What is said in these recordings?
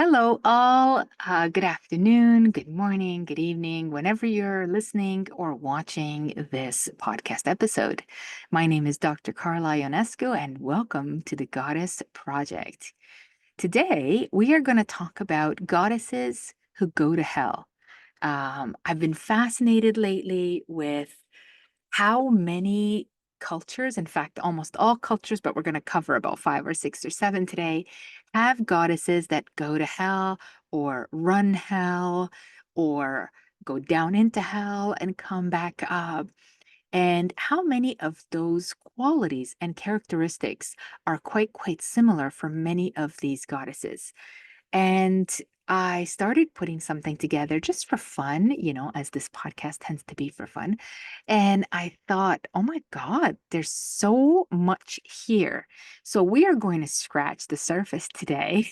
Hello, all. Good afternoon, good morning, good evening, whenever you're listening or watching this podcast episode. My name is Dr. Carla Ionescu, and welcome to the Goddess Project. Today, we are going to talk about goddesses who go to hell. I've been fascinated lately with how many cultures, in fact, almost all cultures, but we're going to cover about five or six or seven today, have goddesses that go to hell or run hell or go down into hell and come back up. And how many of those qualities and characteristics are quite similar for many of these goddesses. And I started putting something together just for fun, as this podcast tends to be for fun. And I thought, oh my God, there's so much here. So we are going to scratch the surface today.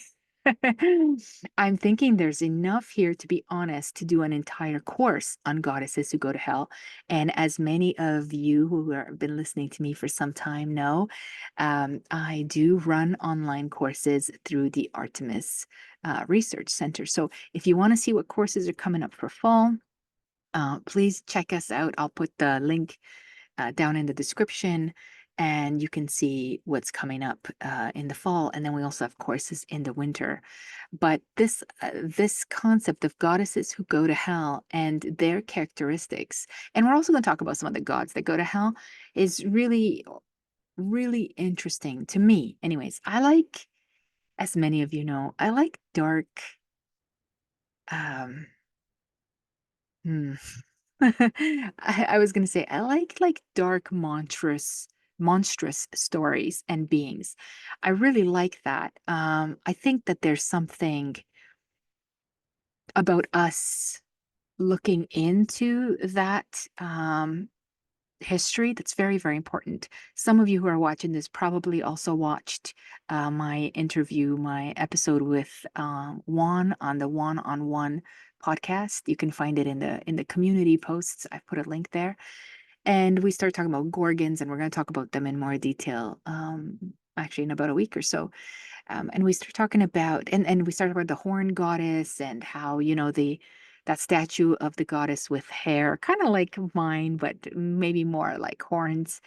I'm thinking there's enough here, to be honest, to do an entire course on goddesses who go to hell. And as many of you who have been listening to me for some time know, I do run online courses through the Artemis Research Center. So if you want to see what courses are coming up for fall, please check us out. I'll put the link down in the description, and you can see what's coming up in the fall. And then we also have courses in the winter. But this concept of goddesses who go to hell and their characteristics, and we're also going to talk about some of the gods that go to hell, is really interesting to me. Anyways, I like, as many of you know, I like dark. Um, hmm. I was gonna say I like dark, monstrous stories and beings. I really like that. I think that there's something about us looking into that history that's very important. Some of you who are watching this probably also watched my interview, my episode with Juan on the One on One podcast. You can find it in the community posts. I've put a link there. And we start talking about gorgons, and we're going to talk about them in more detail actually in about a week or so. And we start talking about, and we start about the horn goddess and how, the that statue of the goddess with hair, kind of like mine, but maybe more like horns,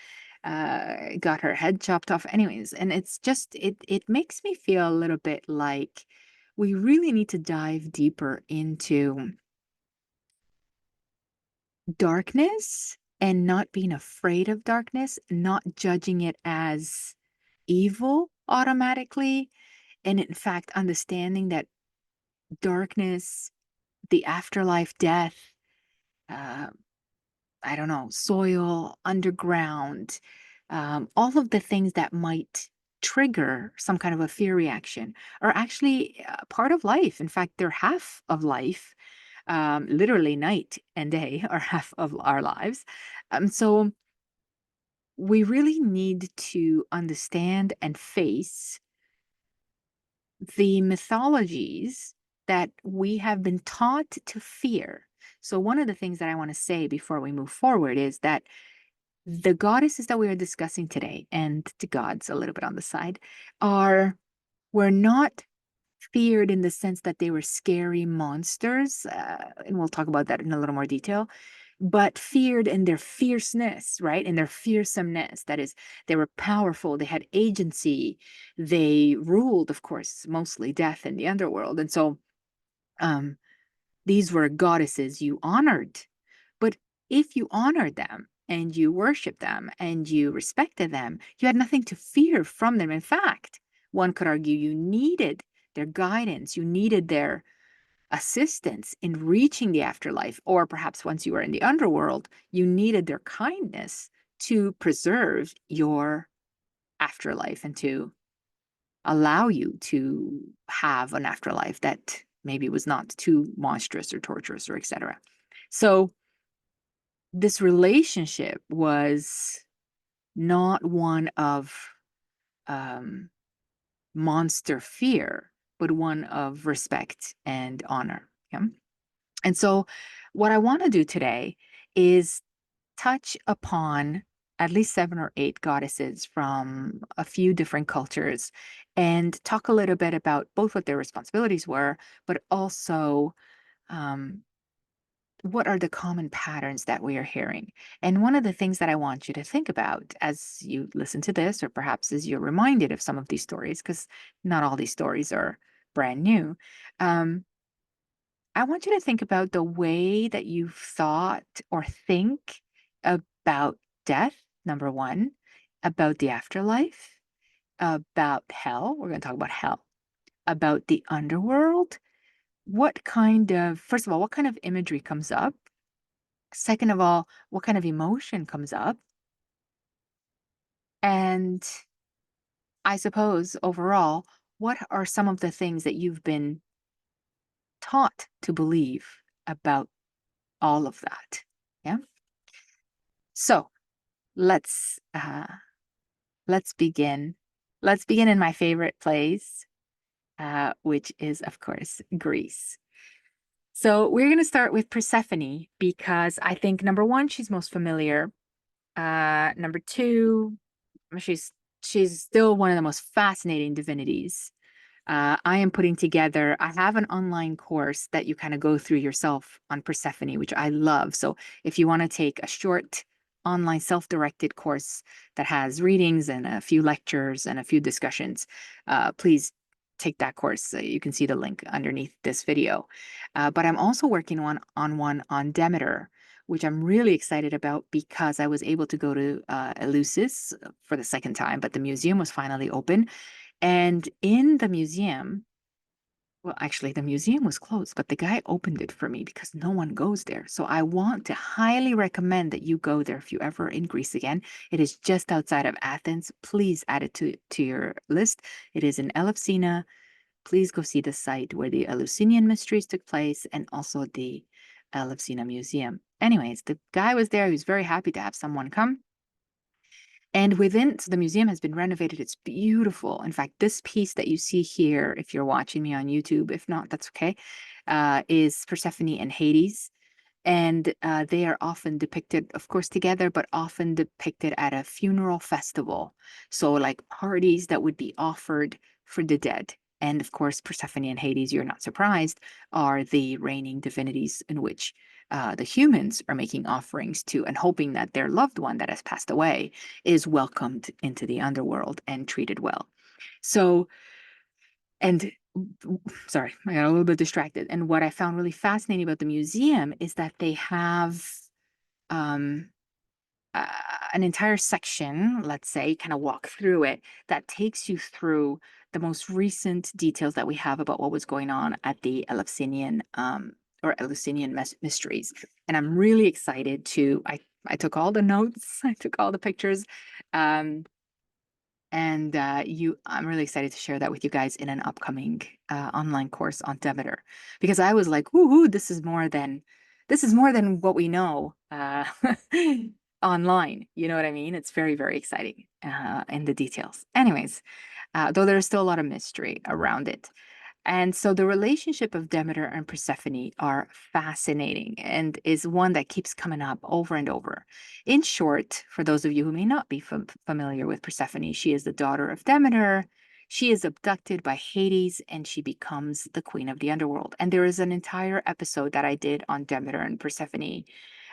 got her head chopped off. Anyways, and it's just it makes me feel a little bit like we really need to dive deeper into darkness and not being afraid of darkness, not judging it as evil automatically, and in fact, understanding that darkness, the afterlife, death, uh, I don't know, soil, underground, all of the things that might trigger some kind of a fear reaction are actually part of life. In fact, they're half of life. Literally, night and day are half of our lives. So we really need to understand and face the mythologies that we have been taught to fear. So, one of the things that I want to say before we move forward is that the goddesses that we are discussing today, and the gods a little bit on the side, were not feared in the sense that they were scary monsters. And we'll talk about that in a little more detail, but feared in their fierceness, right? In their fearsomeness. That is, they were powerful, they had agency, they ruled, of course, mostly death in the underworld. And so um, these were goddesses you honored. But if you honored them and you worshiped them and you respected them, you had nothing to fear from them. In fact, one could argue you needed their guidance, you needed their assistance in reaching the afterlife, or perhaps once you were in the underworld, you needed their kindness to preserve your afterlife and to allow you to have an afterlife that maybe was not too monstrous or torturous or etc. So this relationship was not one of um, monster fear, but one of respect and honor. Yeah? And so, what I want to do today is touch upon at least 7 or 8 goddesses from a few different cultures and talk a little bit about both what their responsibilities were, but also um, what are the common patterns that we are hearing. And one of the things that I want you to think about as you listen to this, or perhaps as you're reminded of some of these stories, because not all these stories are brand new. Um, I want you to think about the way that you've thought or think about death, number one, about the afterlife, about hell. We're going to talk about hell, about the underworld. What kind of, first of all, what kind of imagery comes up? Second of all, what kind of emotion comes up? And I suppose overall, what are some of the things that you've been taught to believe about all of that? Yeah. So let's let's begin. Let's begin in my favorite place, which is, of course, Greece. So we're going to start with Persephone because I think number one, she's most familiar. Number two, she's she's still one of the most fascinating divinities. I am putting together, I have an online course that you kind of go through yourself on Persephone, which I love. So if you want to take a short online self-directed course that has readings and a few lectures and a few discussions, please take that course. You can see the link underneath this video. But I'm also working on one on Demeter, which I'm really excited about because I was able to go to Eleusis for the second time, but the museum was finally open. And in the museum, well, actually, the museum was closed, but the guy opened it for me because no one goes there. So I want to highly recommend that you go there if you ever in Greece again. It is just outside of Athens. Please add it to your list. It is in Elefsina. Please go see the site where the Eleusinian mysteries took place and also the Elefsina Museum. Anyways, the guy was there. He was very happy to have someone come. And within, so the museum has been renovated. It's beautiful. In fact, this piece that you see here, if you're watching me on YouTube, if not, that's okay, is Persephone and Hades. And they are often depicted, of course, together, but often depicted at a funeral festival. So, like parties that would be offered for the dead. And of course, Persephone and Hades, you're not surprised, are the reigning divinities in which the humans are making offerings to and hoping that their loved one that has passed away is welcomed into the underworld and treated well. So, and sorry, I got a little bit distracted. And what I found really fascinating about the museum is that they have um, uh, an entire section, let's say, kind of walk through it, that takes you through the most recent details that we have about what was going on at the Eleusinian or Eleusinian mysteries. And I'm really excited to, I took all the notes, I took all the pictures. Um, and I'm really excited to share that with you guys in an upcoming online course on Demeter, because I was like, "Ooh, this is more than what we know online." You know what I mean? It's very, very exciting in the details. Anyways, though there's still a lot of mystery around it. And so the relationship of Demeter and Persephone are fascinating and is one that keeps coming up over and over. In short, for those of you who may not be familiar with Persephone, she is the daughter of Demeter. She is abducted by Hades and she becomes the queen of the underworld. And there is an entire episode that I did on Demeter and Persephone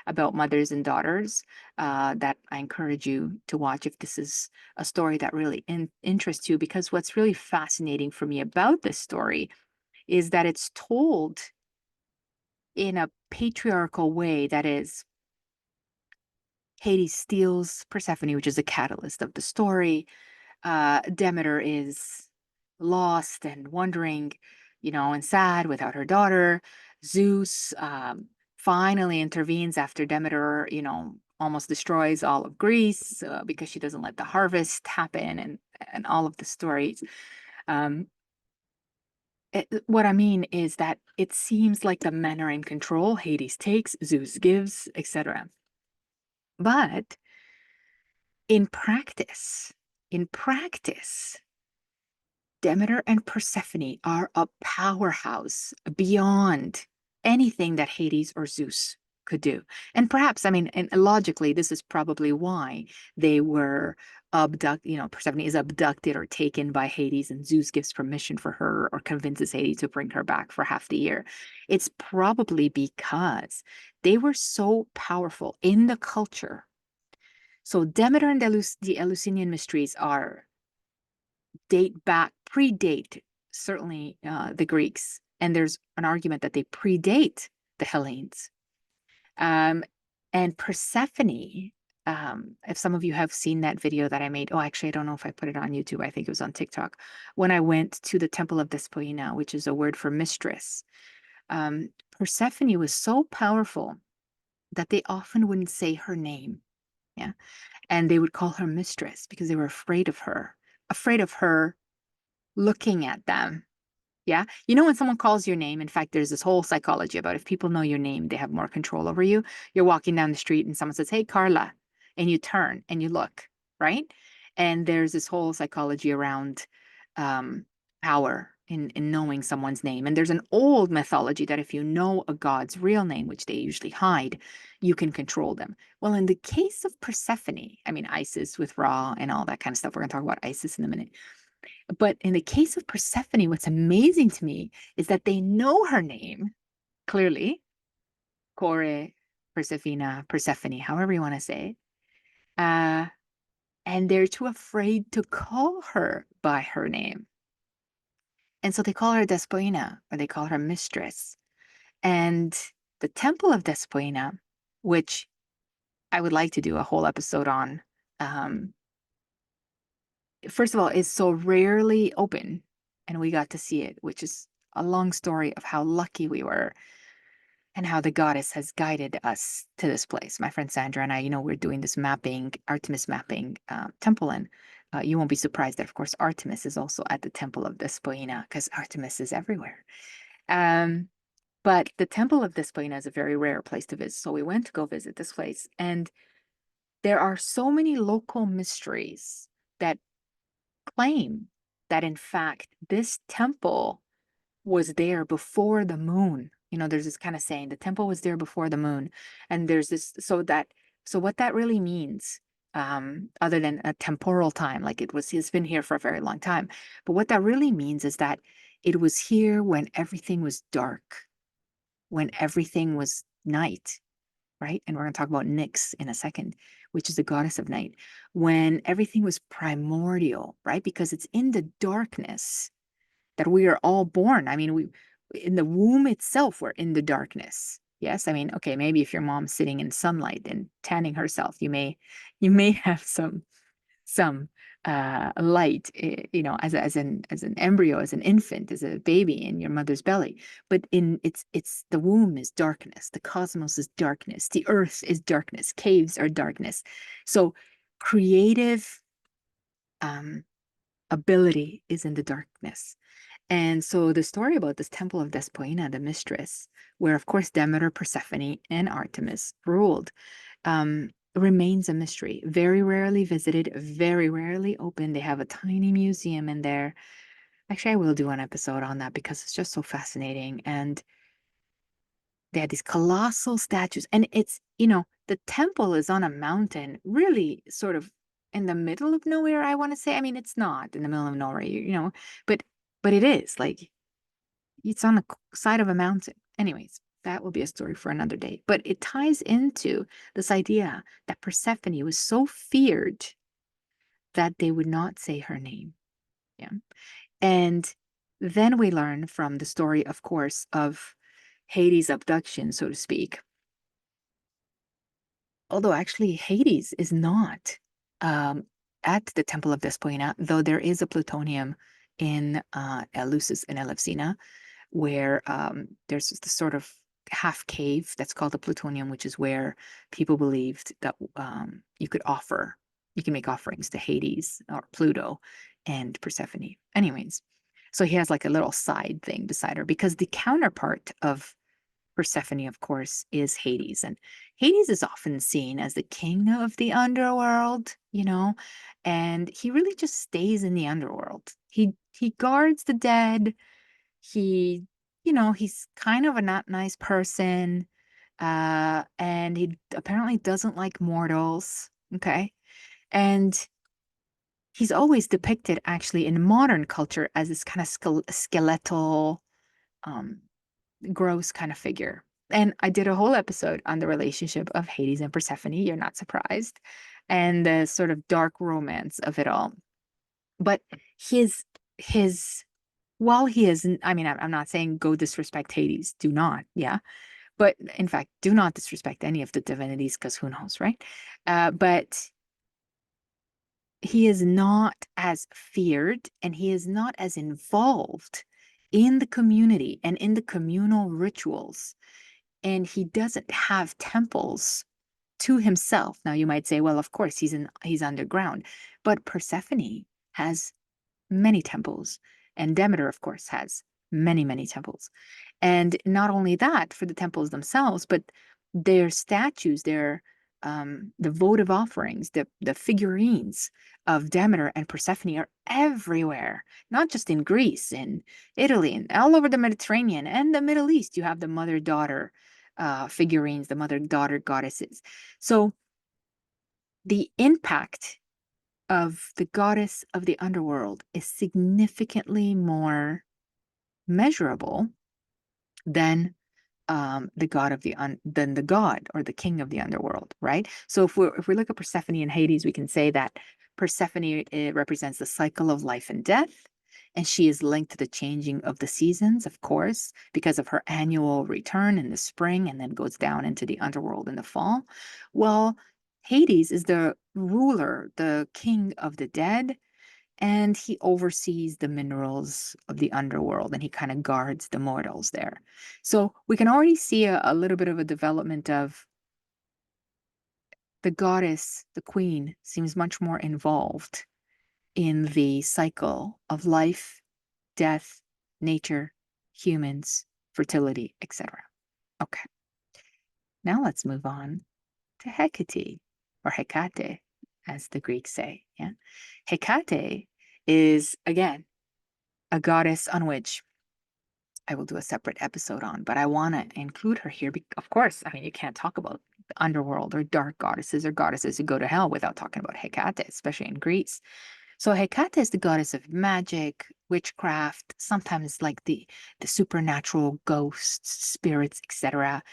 about mothers and daughters that I encourage you to watch if this is a story that really interests you. Because what's really fascinating for me about this story is that it's told in a patriarchal way. That is, Hades steals Persephone, which is a catalyst of the story. Demeter is lost and wondering, and sad without her daughter. Zeus finally intervenes after Demeter, almost destroys all of Greece because she doesn't let the harvest happen, and all of the stories. Um, what I mean is that it seems like the men are in control. Hades takes, Zeus gives, etc. But in practice, Demeter and Persephone are a powerhouse beyond anything that Hades or Zeus could do. And perhaps, I mean, and logically, this is probably why they were abducted, Persephone is abducted or taken by Hades, and Zeus gives permission for her or convinces Hades to bring her back for half the year. It's probably because they were so powerful in the culture. So Demeter and the Eleusinian mysteries predate certainly the Greeks. And there's an argument that they predate the Hellenes. And Persephone, if some of you have seen that video that I made, oh, actually, I don't know if I put it on YouTube. I think it was on TikTok. When I went to the Temple of Despoina, which is a word for mistress, Persephone was so powerful that they often wouldn't say her name. Yeah. And they would call her mistress because they were afraid of her looking at them. Yeah. When someone calls your name, in fact, there's this whole psychology about if people know your name, they have more control over you. You're walking down the street and someone says, "Hey, Carla," and you turn and you look, right? And there's this whole psychology around power in knowing someone's name. And there's an old mythology that if you know a god's real name, which they usually hide, you can control them. Well, in the case of Persephone, I mean, Isis with Ra and all that kind of stuff, we're going to talk about Isis in a minute. But in the case of Persephone, what's amazing to me is that they know her name clearly, Kore, Persephone, however you want to say it. And they're too afraid to call her by her name. And so they call her Despoina, or they call her mistress. And the Temple of Despoina, which I would like to do a whole episode on, first of all, is so rarely open, and we got to see it, which is a long story of how lucky we were and how the goddess has guided us to this place. My friend Sandra and I, we're doing this mapping, Artemis mapping temple, and you won't be surprised that, of course, Artemis is also at the Temple of Despoina because Artemis is everywhere. But the Temple of Despoina is a very rare place to visit. So we went to go visit this place, and there are so many local mysteries that claim that, in fact, this temple was there before the moon. There's this kind of saying, the temple was there before the moon. And there's this, so what that really means, other than a temporal time, like it's been here for a very long time. But what that really means is that it was here when everything was dark, when everything was night, right? And we're going to talk about Nyx in a second, which is the goddess of night, when everything was primordial, right? Because it's in the darkness that we are all born. I mean, in the womb itself, we're in the darkness. Yes, I mean, okay, maybe if your mom's sitting in sunlight and tanning herself, you may have some light, as an embryo, as an infant, as a baby in your mother's belly. But it's the womb is darkness, the cosmos is darkness, the earth is darkness, caves are darkness. So creative ability is in the darkness. And so the story about this temple of Despoina, the mistress, where of course Demeter, Persephone, and Artemis ruled, remains a mystery. Very rarely visited, very rarely open. They have a tiny museum in there. Actually, I will do an episode on that because it's just so fascinating. And they had these colossal statues. And it's, the temple is on a mountain, really sort of in the middle of nowhere, I want to say. I mean, it's not in the middle of nowhere, but it is like it's on the side of a mountain. Anyways, that will be a story for another day. But it ties into this idea that Persephone was so feared that they would not say her name. Yeah. And then we learn from the story, of course, of Hades' abduction, so to speak. Although actually Hades is not at the Temple of Despoina, though there is a plutonium in Eleusis and Elefsina, where there's this sort of half cave that's called the plutonium, which is where people believed that you can make offerings to Hades or Pluto and Persephone. Anyways, so he has like a little side thing beside her because the counterpart of Persephone, of course, is Hades. And Hades is often seen as the king of the underworld, and he really just stays in the underworld. He guards the dead. He's kind of a not nice person. And he apparently doesn't like mortals. Okay. And he's always depicted actually in modern culture as this kind of skeletal, um, gross kind of figure. And I did a whole episode on the relationship of Hades and Persephone. You're not surprised. And the sort of dark romance of it all. But his while he is, I mean, I'm not saying go disrespect Hades. Do not. Yeah. But in fact, do not disrespect any of the divinities because who knows, right? But he is not as feared and he is not as involved in the community and in the communal rituals. And he doesn't have temples to himself. Now you might say, well, of course, he's underground. But Persephone has many temples, and Demeter, of course, has many, many temples. And not only that, for the temples themselves, but their statues, their the votive offerings, the figurines of Demeter and Persephone are everywhere, not just in Greece, in Italy, and all over the Mediterranean and the Middle East. You have the mother-daughter figurines, the mother-daughter goddesses. So the impact of the goddess of the underworld is significantly more measurable than the god of than the god or the king of the underworld, right? So if we look at Persephone and Hades, we can say that Persephone represents the cycle of life and death, and she is linked to the changing of the seasons, of course, because of her annual return in the spring and then goes down into the underworld in the fall. Well, Hades is the ruler, the king of the dead, and he oversees the minerals of the underworld and he kind of guards the mortals there. So we can already see a little bit of a development of the goddess, the queen, seems much more involved in the cycle of life, death, nature, humans, fertility, etc. Okay, now let's move on to Hecate, or Hecate, as the Greeks say. Yeah, Hecate is again a goddess on which I will do a separate episode on, but I want to include her here. Of course, I mean, you can't talk about the underworld or dark goddesses or goddesses who go to hell without talking about Hecate, especially in Greece. So Hecate is the goddess of magic, witchcraft, sometimes like the supernatural ghosts, spirits, etc.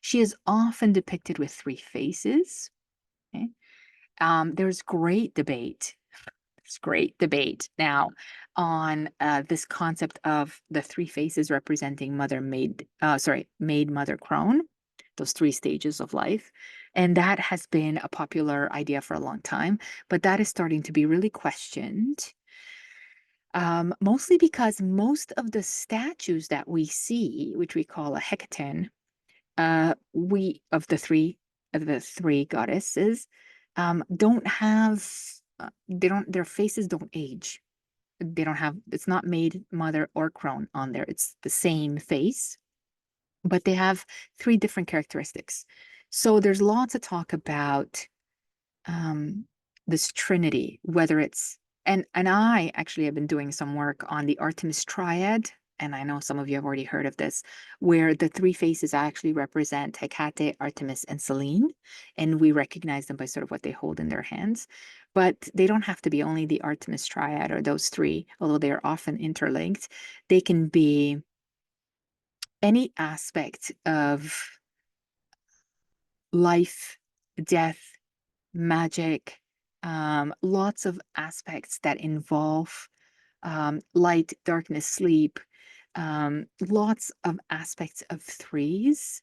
She is often depicted with three faces. Okay? There's great debate now on this concept of the three faces representing maid, mother, crone, those three stages of life. And that has been a popular idea for a long time, but that is starting to be really questioned. Mostly because most of the statues that we see, which we call a hecaton, we of the three goddesses, don't have their faces don't age. They don't have, it's not maid, mother, or crone on there. It's the same face, but they have three different characteristics. So there's lots of talk about um, this trinity, whether it's and I actually have been doing some work on the Artemis triad, and I know some of you have already heard of this, where the three faces actually represent Hecate, Artemis, and Selene, and we recognize them by sort of what they hold in their hands. But they don't have to be only the Artemis triad or those three, although they are often interlinked. They can be any aspect of life, death, magic, lots of aspects that involve light, darkness, sleep, lots of aspects of threes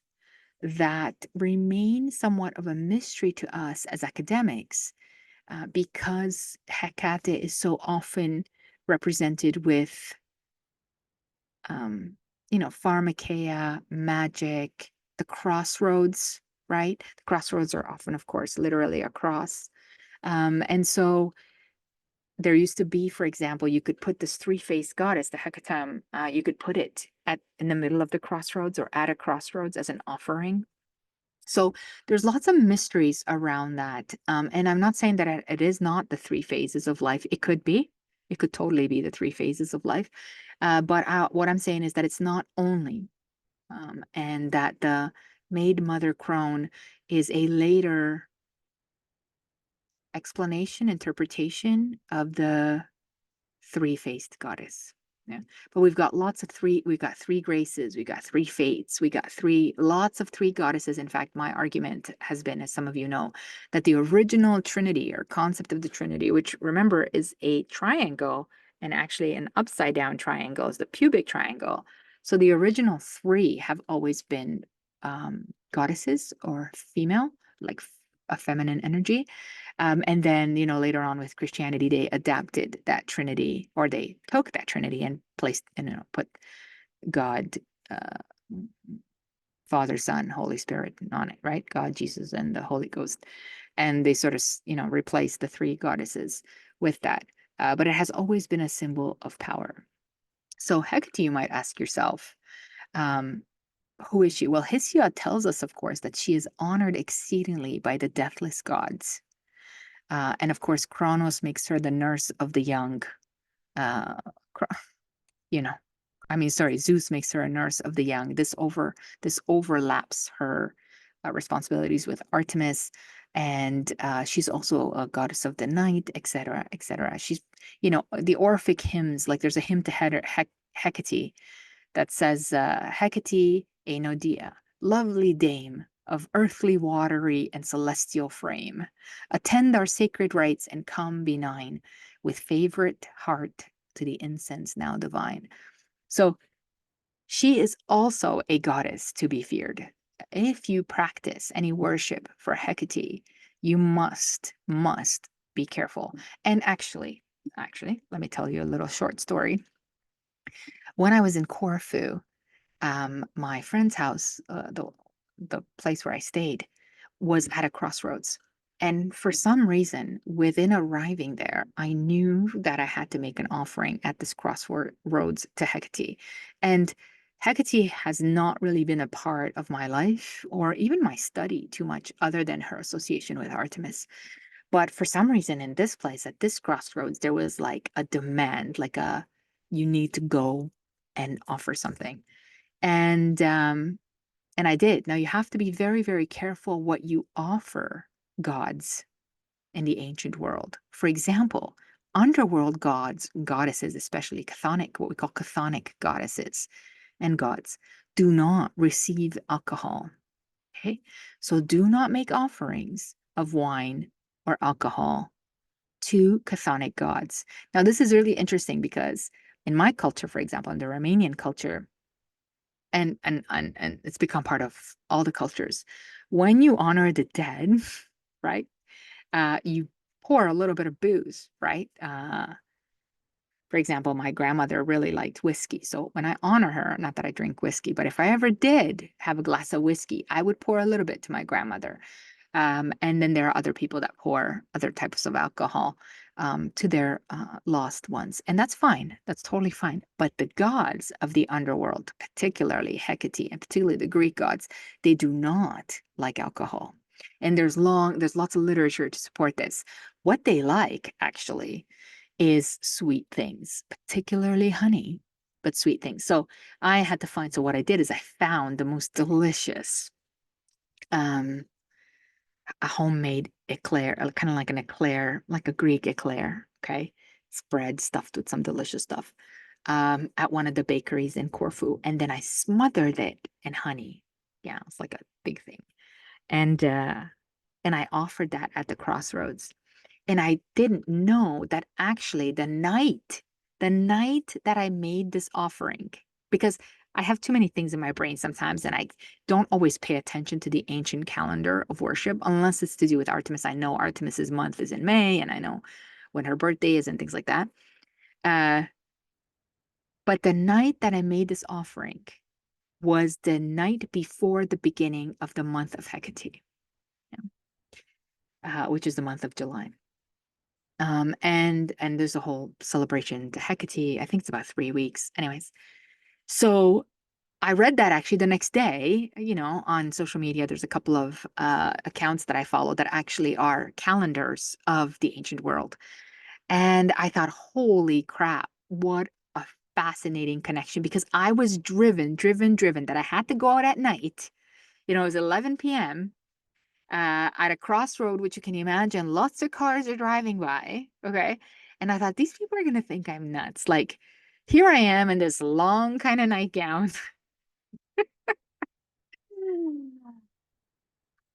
that remain somewhat of a mystery to us as academics because Hecate is so often represented with, um, pharmakeia, magic, the crossroads, right? The crossroads are often, of course, literally a cross. And so there used to be, for example, you could put this three-faced goddess, the Hecatim, you could put it in the middle of the crossroads or at a crossroads as an offering. So there's lots of mysteries around that. And I'm not saying that it is not the three phases of life. It could be. It could totally be the three phases of life. But what I'm saying is that it's not only, and that Maid Mother Crone is a later explanation, interpretation of the three-faced goddess. Yeah. But we've got we've got three graces, we got three fates, we got lots of three goddesses. In fact, my argument has been, as some of you know, that the original Trinity or concept of the Trinity, which remember is a triangle and actually an upside down triangle, is the pubic triangle. So the original three have always been goddesses or female, like a feminine energy. And then, later on with Christianity, they adapted that Trinity, or they took that Trinity and placed, put God, Father, Son, Holy Spirit on it, right? God, Jesus, and the Holy Ghost. And they sort of, replaced the three goddesses with that. But it has always been a symbol of power. So Hecate, you might ask yourself, who is she? Well, Hesiod tells us, of course, that she is honored exceedingly by the deathless gods. And of course, Kronos makes her the nurse of the young. Uh, Zeus makes her a nurse of the young. This overlaps her responsibilities with Artemis, and she's also a goddess of the night, etc., etc. She's, the Orphic hymns. Like there's a hymn to Hecate that says, Hecate Enodia, lovely dame of earthly, watery, and celestial frame, attend our sacred rites and come benign, with favorite heart to the incense now divine. So she is also a goddess to be feared. If you practice any worship for Hecate, you must be careful. And actually, let me tell you a little short story. When I was in Corfu, my friend's house, the place where I stayed, was at a crossroads. And for some reason, within arriving there, I knew that I had to make an offering at this crossroads to Hecate. And Hecate has not really been a part of my life or even my study too much, other than her association with Artemis. But for some reason, in this place, at this crossroads, there was like a demand, you need to go and offer something. And I did. Now you have to be very, very careful what you offer gods in the ancient world. For example, underworld gods, goddesses, especially chthonic, what we call chthonic goddesses and gods, do not receive alcohol. Okay, so do not make offerings of wine or alcohol to chthonic gods. Now this is really interesting because in my culture, for example, in the Romanian culture, and it's become part of all the cultures. When you honor the dead, right? You pour a little bit of booze, right? For example, my grandmother really liked whiskey. So when I honor her, not that I drink whiskey, but if I ever did have a glass of whiskey, I would pour a little bit to my grandmother. And then there are other people that pour other types of alcohol to their lost ones. And that's fine. That's totally fine. But the gods of the underworld, particularly Hecate and particularly the Greek gods, they do not like alcohol. And there's lots of literature to support this. What they like, actually, is sweet things, particularly honey, but sweet things. So I had to find, so what I did is I found the most delicious a homemade eclair, kind of like an eclair, like a Greek eclair, okay? Spread stuffed with some delicious stuff at one of the bakeries in Corfu. And then I smothered it in honey. Yeah, it's like a big thing. And I offered that at the crossroads. And I didn't know that actually the night that I made this offering, because I have too many things in my brain sometimes, and I don't always pay attention to the ancient calendar of worship unless it's to do with Artemis. I know Artemis's month is in May, and I know when her birthday is and things like that. But the night that I made this offering was the night before the beginning of the month of Hecate, which is the month of July. And there's a whole celebration to Hecate. I think it's about 3 weeks. Anyways, so I read that actually the next day, on social media. There's a couple of accounts that I follow that actually are calendars of the ancient world. And I thought, holy crap, what a fascinating connection, because I was driven that I had to go out at night It was 11 p.m. At a crossroad, which you can imagine, lots of cars are driving by. Okay. And I thought, these people are going to think I'm nuts. Like, here I am in this long kind of nightgown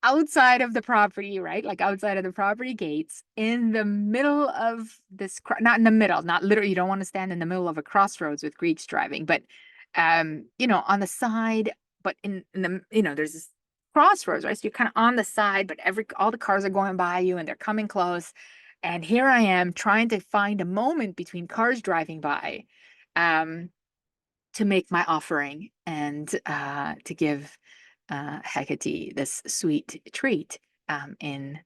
outside of the property, right? Like outside of the property gates, in the middle of this, not in the middle, not literally, you don't want to stand in the middle of a crossroads with Greeks driving, but, on the side, but in the, there's this crossroads, right? So you're kind of on the side, but all the cars are going by you and they're coming close. And here I am trying to find a moment between cars driving by, um, to make my offering and to give Hecate this sweet treat, in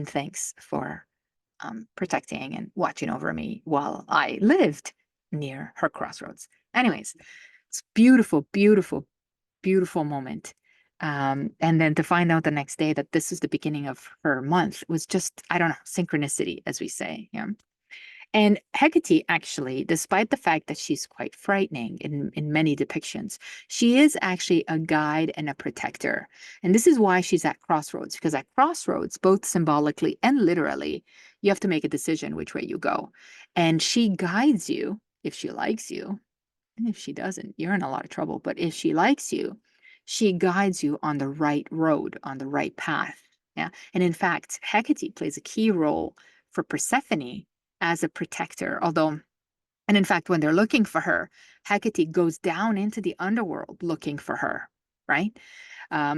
thanks for protecting and watching over me while I lived near her crossroads. Anyways, it's beautiful, beautiful, beautiful moment. And then to find out the next day that this is the beginning of her month was just, I don't know, synchronicity, as we say. Yeah. And Hecate, actually, despite the fact that she's quite frightening in many depictions, she is actually a guide and a protector. And this is why she's at crossroads, because at crossroads, both symbolically and literally, you have to make a decision which way you go. And she guides you if she likes you. And if she doesn't, you're in a lot of trouble. But if she likes you, she guides you on the right road, on the right path. Yeah. And in fact, Hecate plays a key role for Persephone as a protector. And in fact, when they're looking for her, Hecate goes down into the underworld looking for her, right?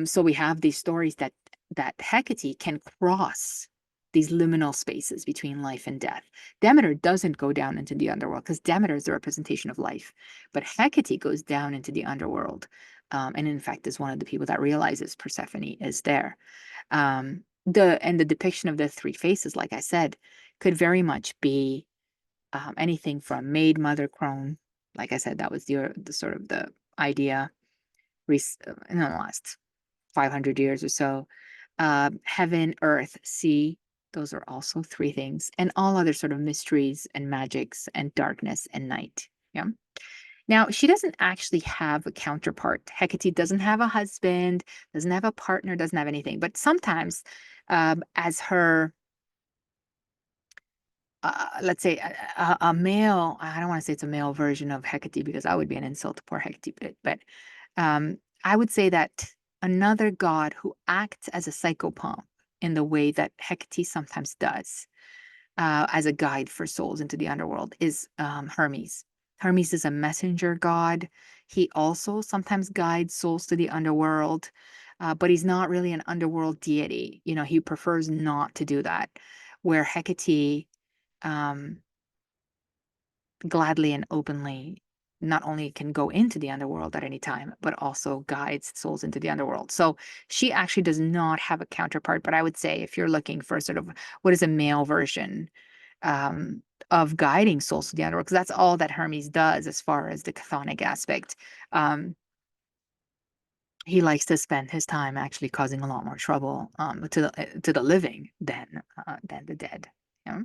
So we have these stories that Hecate can cross these liminal spaces between life and death. Demeter doesn't go down into the underworld because Demeter is the representation of life, but Hecate goes down into the underworld, and in fact is one of the people that realizes Persephone is there. The depiction of the three faces, like I said, could very much be anything from maid, mother, crone. Like I said, that was the sort of the idea in the last 500 years or so. Heaven, earth, sea, those are also three things, and all other sort of mysteries and magics and darkness and night. Yeah. Now, she doesn't actually have a counterpart. Hecate doesn't have a husband, doesn't have a partner, doesn't have anything. But sometimes, as her, let's say, a male, I don't want to say it's a male version of Hecate because that would be an insult to poor Hecate, but I would say that another god who acts as a psychopomp in the way that Hecate sometimes does, as a guide for souls into the underworld, is Hermes. Hermes is a messenger god. He also sometimes guides souls to the underworld, but he's not really an underworld deity. He prefers not to do that. Where Hecate, um, gladly and openly, not only can go into the underworld at any time, but also guides souls into the underworld. So she actually does not have a counterpart. But I would say if you're looking for sort of what is a male version, um, of guiding souls to the underworld, because that's all that Hermes does as far as the chthonic aspect. Um, he likes to spend his time actually causing a lot more trouble, to the living than the dead. Yeah?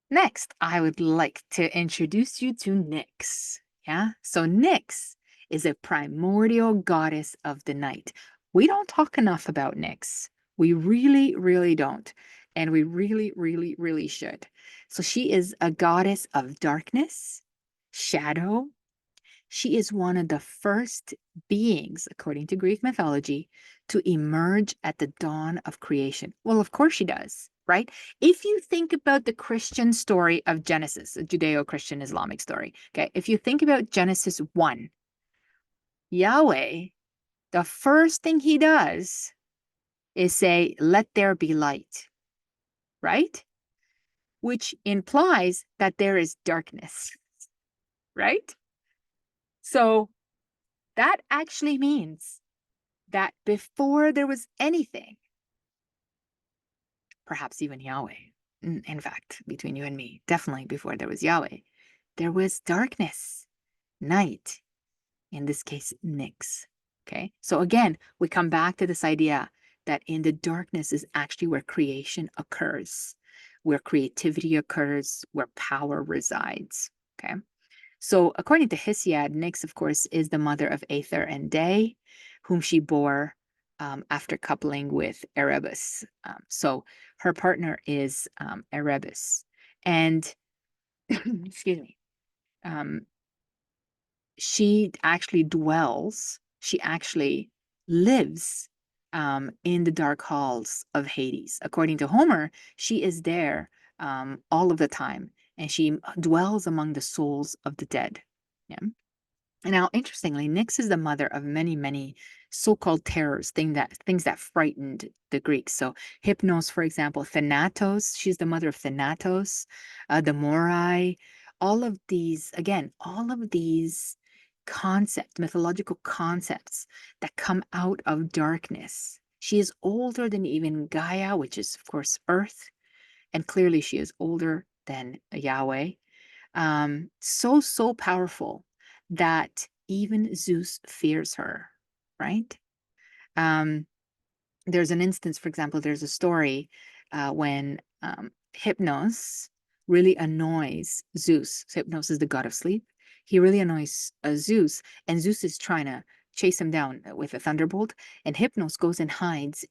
Next, I would like to introduce you to Nyx. Yeah, so Nyx is a primordial goddess of the night. We don't talk enough about Nyx. We really, really don't. And we really, really, really should. So she is a goddess of darkness, shadow. She is one of the first beings, according to Greek mythology, to emerge at the dawn of creation. Well, of course she does, right? If you think about the Christian story of Genesis, a Judeo-Christian Islamic story, okay? If you think about Genesis 1, Yahweh, the first thing he does is say, let there be light, right? Which implies that there is darkness, right? So that actually means that before there was anything, perhaps even Yahweh, in fact, between you and me, definitely before there was Yahweh, there was darkness, night, in this case, Nyx. Okay, so again, we come back to this idea that in the darkness is actually where creation occurs, where creativity occurs, where power resides. Okay. So, according to Hesiod, Nyx, of course, is the mother of Aether and Day, whom she bore after coupling with Erebus. So her partner is Erebus. And excuse me, um, she actually lives in the dark halls of Hades. According to Homer, she is there all of the time, and she dwells among the souls of the dead. Yeah. Now, interestingly, Nyx is the mother of many, many so-called terrors, things that frightened the Greeks. So Hypnos, for example, Thanatos, she's the mother of Thanatos, the Morai, all of these concepts, mythological concepts that come out of darkness. She is older than even Gaia, which is, of course, Earth, and clearly she is older than Yahweh. So powerful that even Zeus fears her, right? Um, there's an instance, for example, there's a story when Hypnos really annoys Zeus. So Hypnos is the god of sleep. He really annoys Zeus, and Zeus is trying to chase him down with a thunderbolt, and Hypnos goes and hides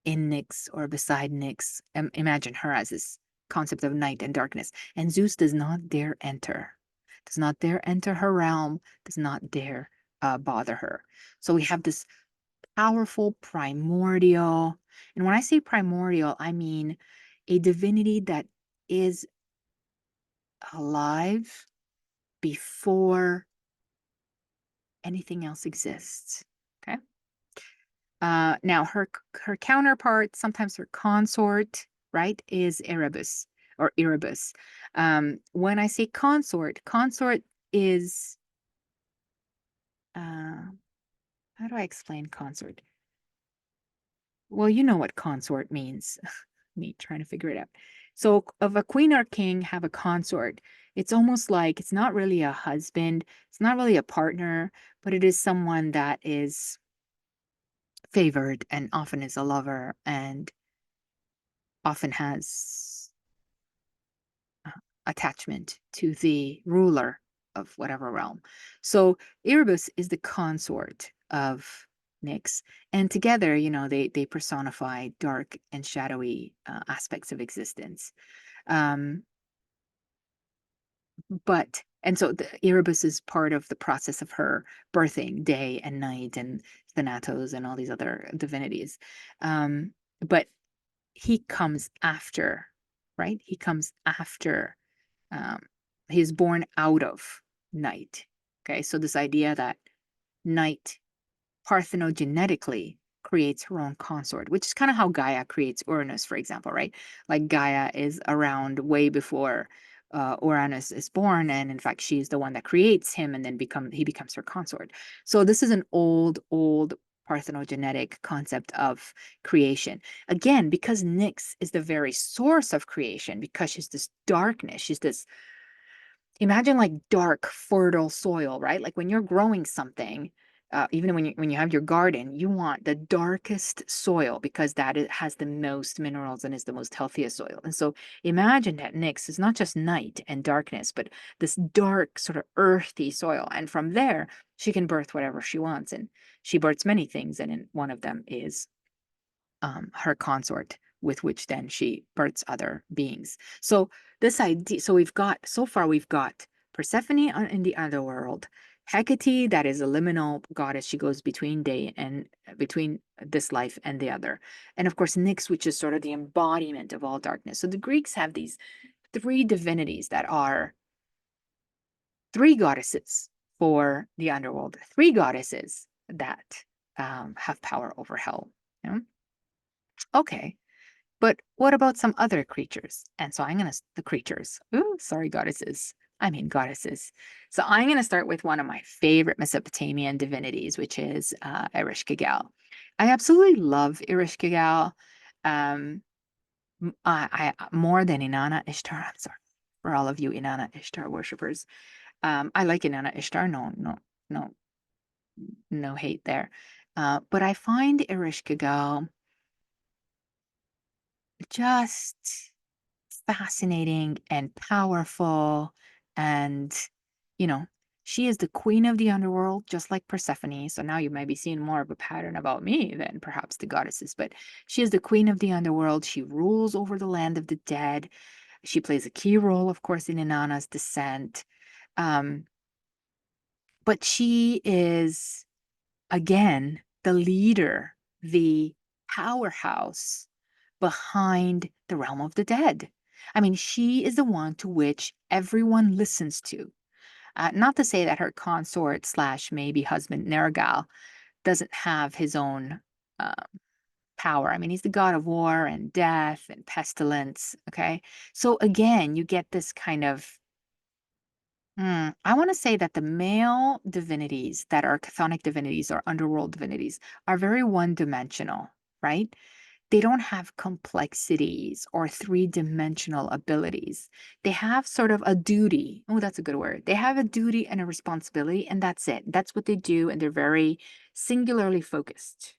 in Nyx or beside Nyx. Imagine her as this concept of night and darkness. And Zeus does not dare enter her realm, does not dare bother her. So we have this powerful primordial. And when I say primordial, I mean a divinity that is alive before anything else exists. Okay. Now her counterpart, sometimes her consort, right, is Erebus or Erebus. When I say consort is how do I explain consort? Well, you know what consort means. Me trying to figure it out. So, if a queen or king have a consort, it's almost like it's not really a husband, it's not really a partner, but it is someone that is favored and often is a lover and often has uh, attachment to the ruler of whatever realm. So Erebus is the consort of Nyx, and together, they personify dark and shadowy aspects of existence. Um, but and so the Erebus is part of the process of her birthing, day and night, and Thanatos and all these other divinities. But he comes after, right? He comes after. Um, he is born out of night. Okay, so this idea that night parthenogenetically creates her own consort, which is kind of how Gaia creates Uranus, for example, right? Like Gaia is around way before Uranus is born, and in fact, she's the one that creates him, and then he becomes her consort. So this is an old parthenogenetic concept of creation. Again, because Nyx is the very source of creation, because she's this darkness, she's this imagine like dark, fertile soil, right? Like when you're growing something, even when you have your garden, you want the darkest soil because it has the most minerals and is the most healthiest soil. And so imagine that Nyx is not just night and darkness, but this dark, sort of earthy soil. And from there, she can birth whatever she wants. And she births many things, and one of them is her consort, with which then she births other beings. So this idea, so far we've got Persephone in the underworld, Hecate, that is a liminal goddess. She goes between day and between this life and the other. And of course, Nyx, which is sort of the embodiment of all darkness. So the Greeks have these three divinities that are three goddesses for the underworld, three goddesses that have power over hell. You know? Okay. But what about some other creatures? And so the creatures. Ooh, sorry, goddesses. I mean, goddesses. So I'm going to start with one of my favorite Mesopotamian divinities, which is Ereshkigal. I absolutely love Ereshkigal. Um, more than Inanna Ishtar. I'm sorry for all of you Inanna Ishtar worshippers. I like Inanna Ishtar. No, no hate there. But I find Ereshkigal just fascinating and powerful. And, you know, She is the queen of the underworld, just like Persephone. So now you might be seeing more of a pattern about me than perhaps the goddesses, but she is the queen of the underworld. She rules over the land of the dead. She plays a key role, of course, in Inanna's descent. Um, but she is, again, the leader, the powerhouse behind the realm of the dead. I mean, she is the one to which everyone listens to. Not to say that her consort slash maybe husband Nergal doesn't have his own uh, power. I mean, he's the god of war and death and pestilence. Okay. So again, you get this kind of, I want to say that the male divinities that are chthonic divinities or underworld divinities are very one dimensional, right? They don't have complexities or three-dimensional abilities. They have sort of a duty. Oh, that's a good word. They have a duty and a responsibility, and that's it. That's what they do, and they're very singularly focused,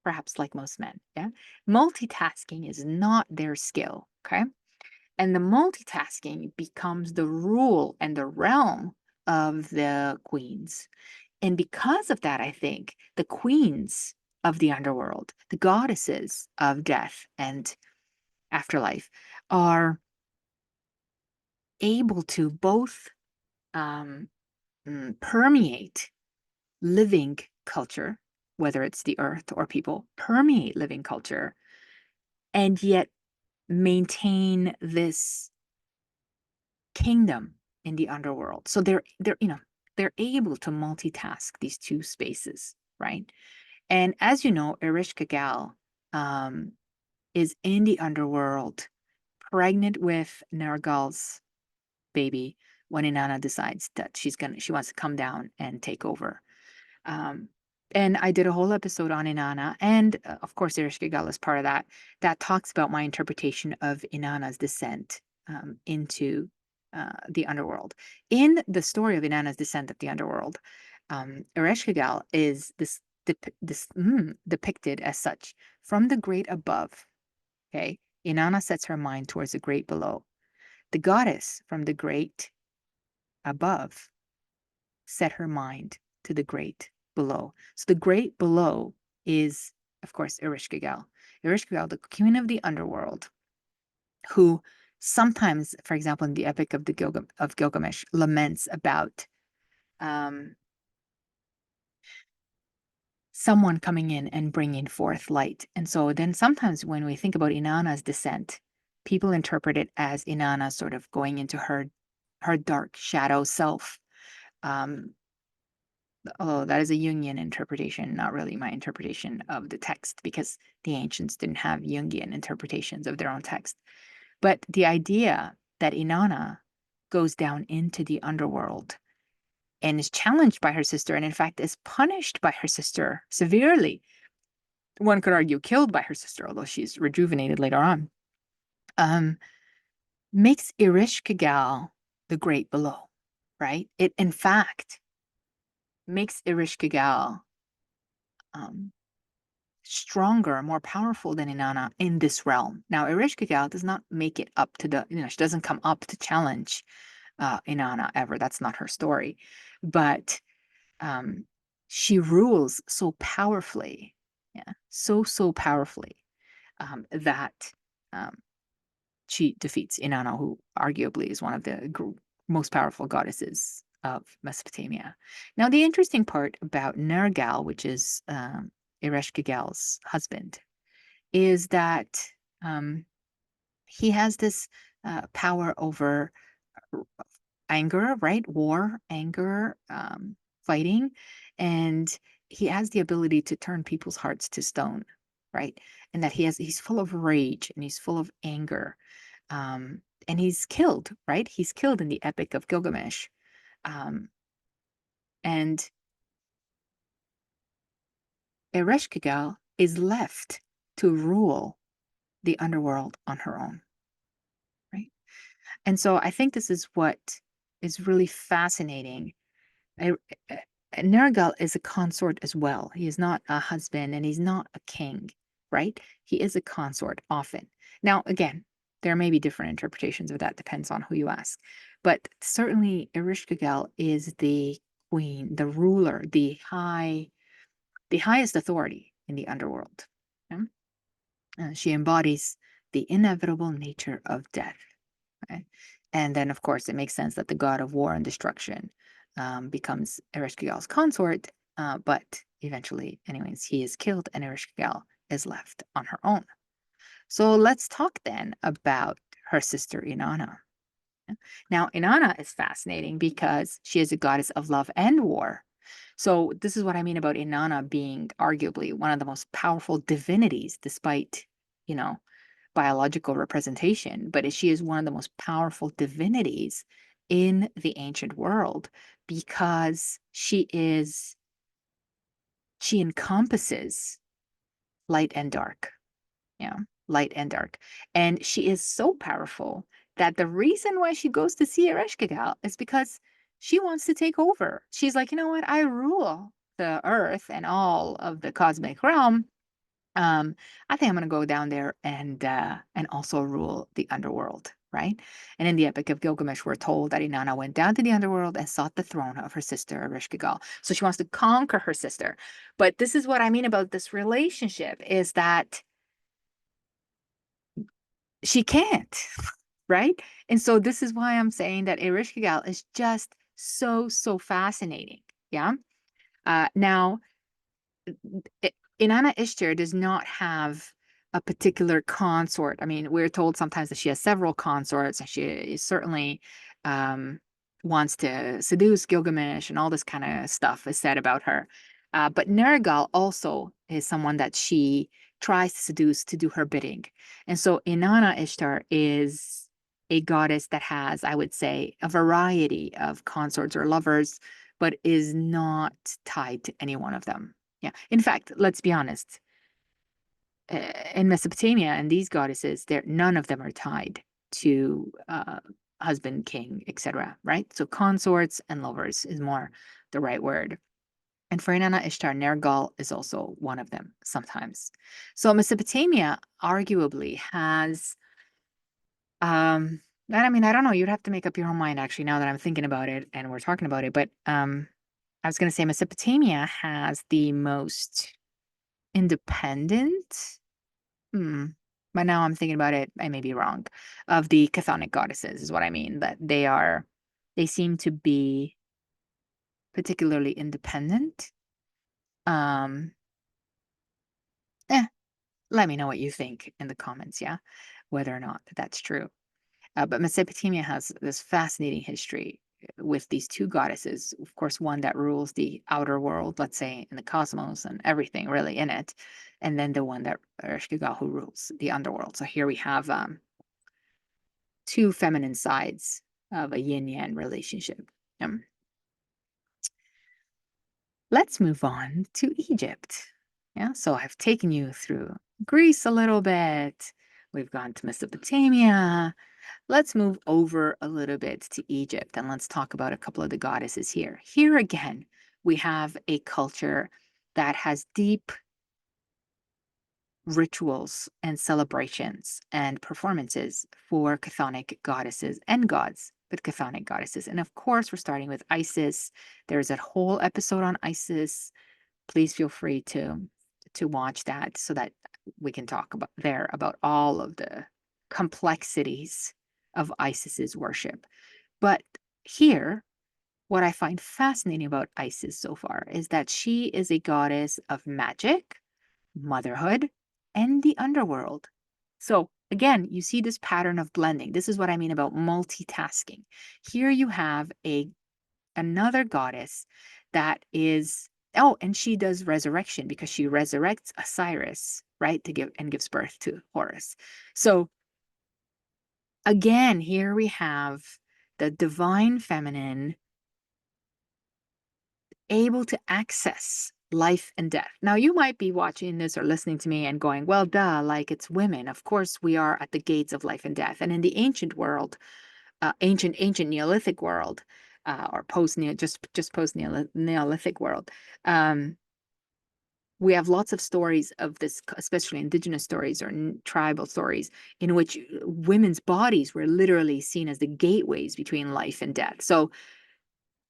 perhaps like most men. Yeah. Multitasking is not their skill. Okay. And the multitasking becomes the rule and the realm of the queens. And because of that, I think the queens of the underworld, the goddesses of death and afterlife, are able to both um, permeate living culture, whether it's the earth or people, permeate living culture, and yet maintain this kingdom in the underworld. So they're able to multitask these two spaces, right? And as you know, Ereshkigal um, is in the underworld, pregnant with Nergal's baby when Inanna decides that she wants to come down and take over. Um, and I did a whole episode on Inanna, and of course, Ereshkigal is part of that. That talks about my interpretation of Inanna's descent into the underworld. In the story of Inanna's descent of the underworld, Ereshkigal is depicted as such from the great above. Okay, Inanna sets her mind towards the great below. The goddess from the great above set her mind to the great below. So the great below is, of course, Ereshkigal. Ereshkigal, the queen of the underworld, who sometimes, for example, in the Epic of Gilgamesh, laments about um, someone coming in and bringing forth light. And so then sometimes when we think about Inanna's descent, people interpret it as Inanna sort of going into her dark shadow self. Um, Although that is a Jungian interpretation, not really my interpretation of the text, because the ancients didn't have Jungian interpretations of their own text. But the idea that Inanna goes down into the underworld and is challenged by her sister, and in fact is punished by her sister severely. One could argue killed by her sister, although she's rejuvenated later on, um, makes Ereshkigal the great below, right? It, in fact, makes Ereshkigal um, stronger, more powerful than Inanna in this realm. Now, Ereshkigal does not make it up to she doesn't come up to challenge Inanna ever. That's not her story. But um, she rules so powerfully, yeah, so powerfully that um, she defeats Inanna, who arguably is one of the most powerful goddesses of Mesopotamia. Now, the interesting part about Nergal, which is Ereshkigal's husband, is that um, he has this power over anger, right? War, anger, fighting, and he has the ability to turn people's hearts to stone, right? And that he's full of rage and he's full of anger, and he's killed, right? He's killed in the Epic of Gilgamesh, and Ereshkigal is left to rule the underworld on her own, right? And so I think this is what is really fascinating. I, Nergal is a consort as well. He is not a husband and he's not a king, right? He is a consort often. Now, again, there may be different interpretations of that, depends on who you ask. But certainly Ereshkigal is the queen, the ruler, the highest authority in the underworld. Yeah? She embodies the inevitable nature of death. Okay? And then, of course, it makes sense that the god of war and destruction becomes Ereshkigal's consort, but eventually, anyways, he is killed and Ereshkigal is left on her own. So let's talk then about her sister Inanna. Now, Inanna is fascinating because she is a goddess of love and war. So this is what I mean about Inanna being arguably one of the most powerful divinities, despite, you know, biological representation, but she is one of the most powerful divinities in the ancient world because she encompasses light and dark. Yeah, light and dark. And she is so powerful that the reason why she goes to see Ereshkigal is because she wants to take over. She's like, you know what? I rule the earth and all of the cosmic realm. I think I'm gonna go down there and also rule the underworld, right? And in the Epic of Gilgamesh, we're told that Inanna went down to the underworld and sought the throne of her sister Ereshkigal. So she wants to conquer her sister. But this is what I mean about this relationship is that she can't, right? And so this is why I'm saying that Ereshkigal is just so fascinating. Yeah. Now Inanna Ishtar does not have a particular consort. I mean, we're told sometimes that she has several consorts, and she certainly um, wants to seduce Gilgamesh, and all this kind of stuff is said about her. But Nergal also is someone that she tries to seduce to do her bidding. And so Inanna Ishtar is a goddess that has, I would say, a variety of consorts or lovers, but is not tied to any one of them. Yeah. In fact, let's be honest. In Mesopotamia and these goddesses, there none of them are tied to husband, king, etc. Right? So consorts and lovers is more the right word. And for Inanna Ishtar, Nergal is also one of them sometimes. So Mesopotamia arguably has and I mean, I don't know, you'd have to make up your own mind actually now that I'm thinking about it and we're talking about it, but I was gonna say Mesopotamia has the most independent, hmm, but now I'm thinking about it, I may be wrong, of the chthonic goddesses is what I mean, that they seem to be particularly independent. Um, eh, Let me know what you think in the comments, yeah, whether or not that's true. But Mesopotamia has this fascinating history with these two goddesses. Of course, one that rules the outer world, let's say in the cosmos and everything really in it, and then the one that Ereshkigal who rules the underworld. So here we have two feminine sides of a yin yang relationship. Let's move on to Egypt. Yeah, so I've taken you through Greece a little bit. We've gone to Mesopotamia. Let's move over a little bit to Egypt and let's talk about a couple of the goddesses here. Here again, we have a culture that has deep rituals and celebrations and performances for chthonic goddesses and gods, but chthonic goddesses. And of course, we're starting with Isis. There's a whole episode on Isis. Please feel free to watch that so that we can talk about all of the complexities of Isis's worship. But here, what I find fascinating about Isis so far is that she is a goddess of magic, motherhood, and the underworld. So again, you see this pattern of blending. This is what I mean about multitasking. Here you have another goddess that is, oh, and she does resurrection because she resurrects Osiris, right, to gives birth to Horus. So again, here we have the divine feminine able to access life and death. Now, you might be watching this or listening to me and going, well, duh, like it's women. Of course, we are at the gates of life and death. And in the ancient world, ancient Neolithic world, or post post Neolithic world, um, We have lots of stories of this, especially indigenous stories or tribal stories, in which women's bodies were literally seen as the gateways between life and death. So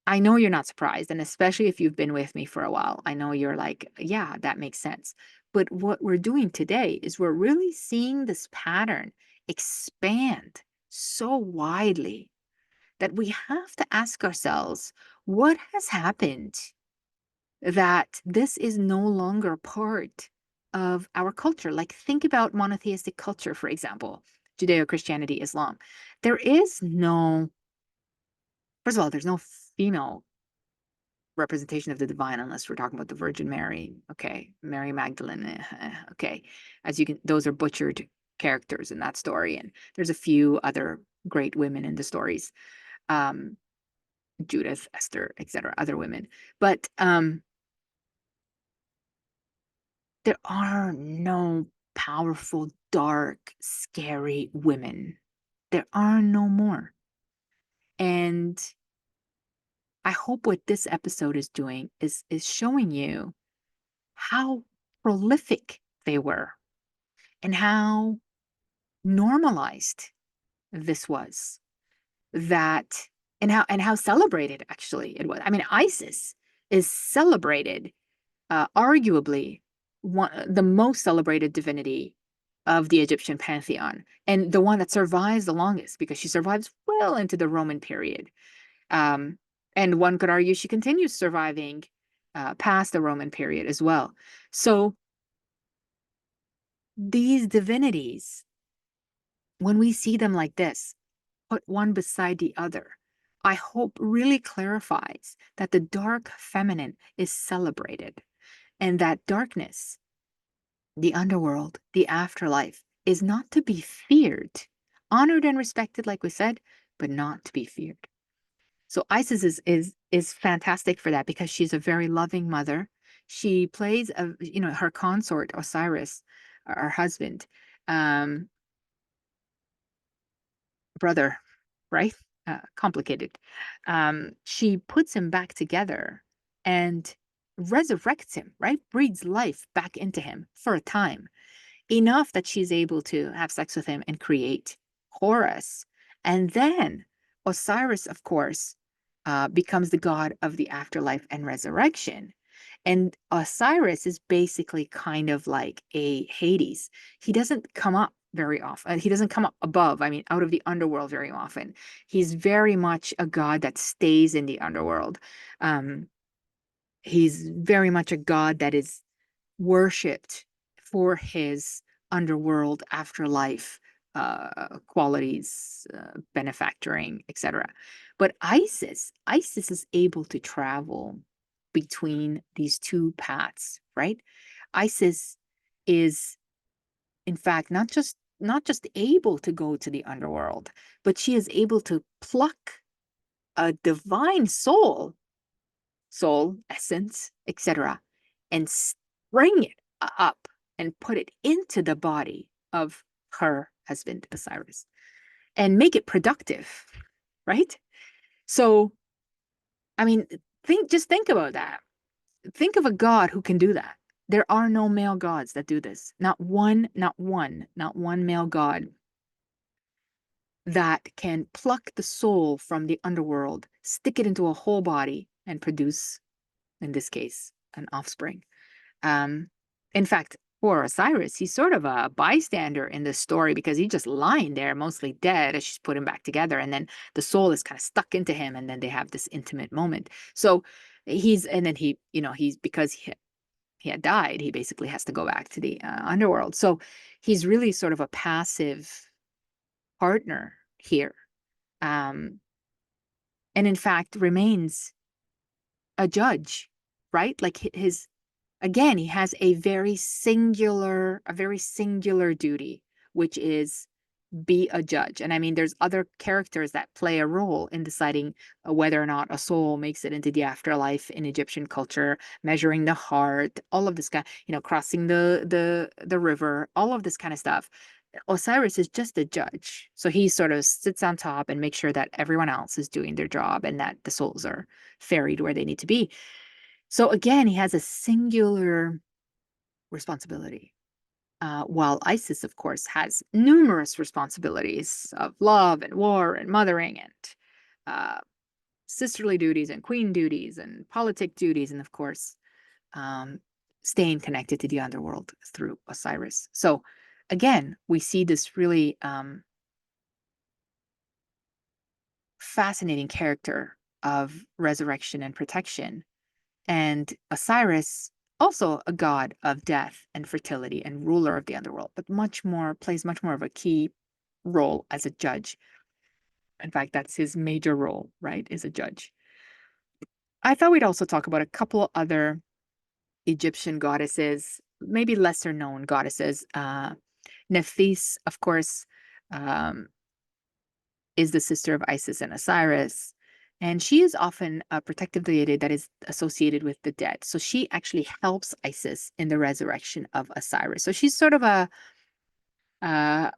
I know you're not surprised, and especially if you've been with me for a while, I know you're like, yeah, that makes sense. But what we're doing today is we're really seeing this pattern expand so widely that we have to ask ourselves, what has happened that this is no longer part of our culture? Like, think about monotheistic culture, for example, Judeo-Christianity, Islam. There is no, first of all, there's no female representation of the divine unless we're talking about the Virgin Mary. Okay, Mary Magdalene. Okay, as you can, those are butchered characters in that story, and there's a few other great women in the stories, um, Judith, Esther, etc., other women, but there are no powerful, dark, scary women. There are no more. And I hope what this episode is doing is showing you how prolific they were and how normalized this was, that and how celebrated actually it was. I mean, Isis is celebrated, arguably the most celebrated divinity of the Egyptian pantheon, and the one that survives the longest because she survives well into the Roman period. Um, and one could argue she continues surviving past the Roman period as well. So these divinities, when we see them like this, put one beside the other, I hope really clarifies that the dark feminine is celebrated and that darkness, the underworld, the afterlife, is not to be feared, honored and respected, like we said, but not to be feared. So Isis is fantastic for that because she's a very loving mother. She plays her consort Osiris, her husband, um, brother, right? Complicated. She puts him back together and resurrects him, right? Breathes life back into him for a time, enough that she's able to have sex with him and create Horus. And then Osiris, of course, becomes the god of the afterlife and resurrection. And Osiris is basically kind of like a Hades. He doesn't come up very often. He doesn't come up above, I mean, out of the underworld very often. He's very much a god that stays in the underworld. Um, he's very much a god that is worshipped for his underworld afterlife qualities, benefactoring, etc. But Isis is able to travel between these two paths, right? Isis is, in fact, not just able to go to the underworld, but she is able to pluck a divine soul, essence, etc., and spring it up and put it into the body of her husband, Osiris, and make it productive, right? So, I mean, think about that. Think of a god who can do that. There are no male gods that do this. Not one male god that can pluck the soul from the underworld, stick it into a whole body, and produce, in this case, an offspring. Um, in fact, poor Osiris, he's sort of a bystander in this story because he's just lying there, mostly dead, as she's put him back together. And then the soul is kind of stuck into him, and then they have this intimate moment. So and then he's, because he had died, he basically has to go back to the underworld. So he's really sort of a passive partner here. Um, and in fact, remains a judge, right? Like his again, he has a very singular duty, which is be a judge. And I mean, there's other characters that play a role in deciding whether or not a soul makes it into the afterlife in Egyptian culture, measuring the heart, all of this kind, crossing the river, all of this kind of stuff. Osiris is just a judge. So he sort of sits on top and makes sure that everyone else is doing their job and that the souls are ferried where they need to be. So again, he has a singular responsibility. While Isis, of course, has numerous responsibilities of love and war and mothering and uh, sisterly duties and queen duties and politic duties, and of course, um, staying connected to the underworld through Osiris. So, again, we see this really fascinating character of resurrection and protection. And Osiris, also a god of death and fertility and ruler of the underworld, but plays much more of a key role as a judge. In fact, that's his major role, right? Is a judge. I thought we'd also talk about a couple other Egyptian goddesses, maybe lesser known goddesses. Nephthys, of course, um, is the sister of Isis and Osiris. And she is often a protective deity that is associated with the dead. So she actually helps Isis in the resurrection of Osiris. So she's sort of uh, a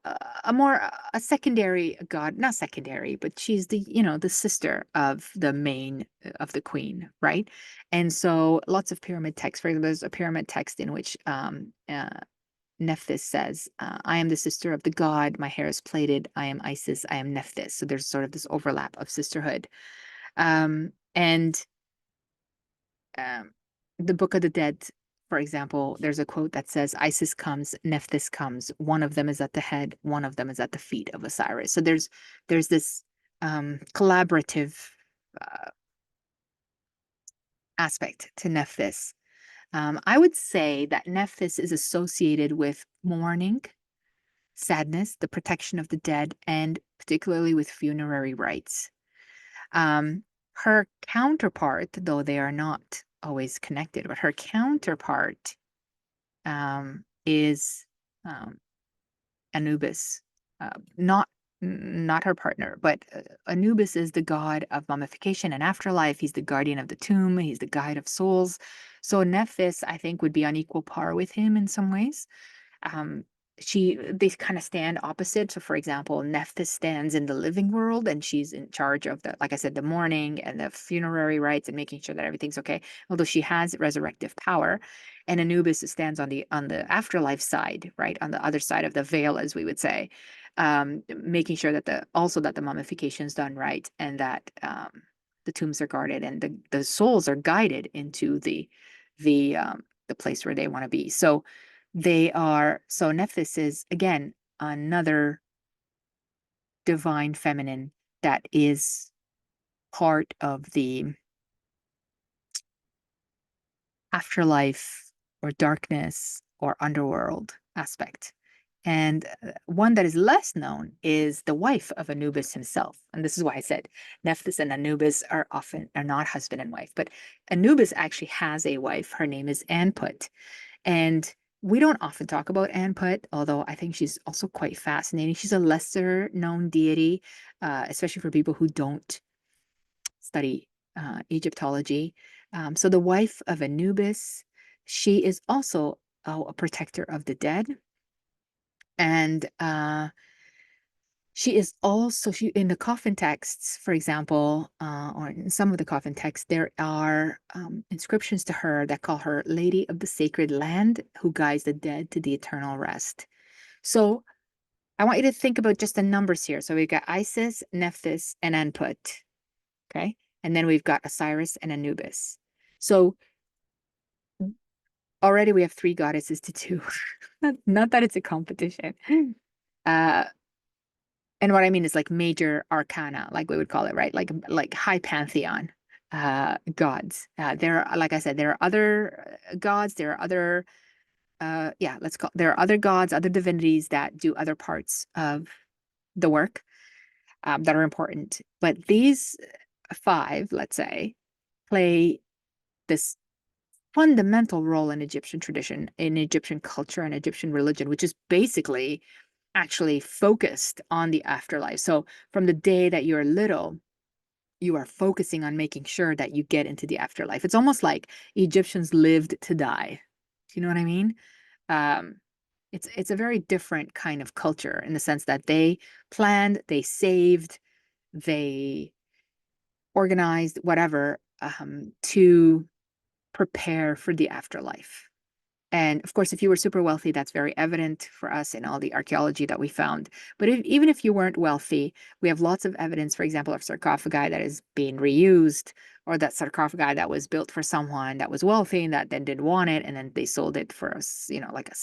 more a secondary god, not secondary, but she's the sister of the main of the queen, right? And so lots of pyramid texts. For example, there's a pyramid text in which Nephthys says, I am the sister of the god, my hair is plaited, I am Isis, I am Nephthys. So there's sort of this overlap of sisterhood. And the Book of the Dead, for example, there's a quote that says, Isis comes, Nephthys comes, one of them is at the head, one of them is at the feet of Osiris. So there's this collaborative uh, aspect to Nephthys. I would say that Nephthys is associated with mourning, sadness, the protection of the dead, and particularly with funerary rites. Her counterpart, though they are not always connected, but her counterpart is Anubis, not her partner, but Anubis is the god of mummification and afterlife. He's the guardian of the tomb. He's the guide of souls. So Nephthys, I think, would be on equal par with him in some ways. um they kind of stand opposite. So for example, Nephthys stands in the living world and she's in charge of the, like I said, the mourning and the funerary rites and making sure that everything's okay, although she has resurrective power. And Anubis stands on the afterlife side, right, on the other side of the veil, as we would say, making sure that the mummification is done right, and that the tombs are guarded and the souls are guided into the place where they want to be. So Nephthys is again another divine feminine that is part of the afterlife or darkness or underworld aspect. And one that is less known is the wife of Anubis himself. And this is why I said Nephthys and Anubis are not husband and wife, but Anubis actually has a wife. Her name is Anput. And we don't often talk about Anput, although I think she's also quite fascinating. She's a lesser known deity, especially for people who don't study Egyptology. So the wife of Anubis, she is also a protector of the dead. And she is also, in the coffin texts, for example, or in some of the coffin texts, there are inscriptions to her that call her Lady of the Sacred Land, who guides the dead to the eternal rest. So I want you to think about just the numbers here. So we've got Isis, Nephthys, and Anput. Okay. And then we've got Osiris and Anubis. So already we have 3 goddesses to 2. Not that it's a competition. Uh, and what I mean is like major arcana, like we would call it, right? Like high pantheon gods. There are, like I said, there are other gods. There are other, there are other gods, other divinities that do other parts of the work that are important. But these 5, let's say, play this fundamental role in Egyptian tradition, in Egyptian culture and Egyptian religion, which is basically actually focused on the afterlife. So from the day that you're little, you are focusing on making sure that you get into the afterlife. It's almost like Egyptians lived to die. Do you know what I mean? Um, it's a very different kind of culture in the sense that they planned, they saved, they organized, whatever, to prepare for the afterlife. And of course, if you were super wealthy, that's very evident for us in all the archaeology that we found. But even if you weren't wealthy, we have lots of evidence, for example, of sarcophagi that is being reused, or that sarcophagi that was built for someone that was wealthy and that then didn't want it, and then they sold it for like a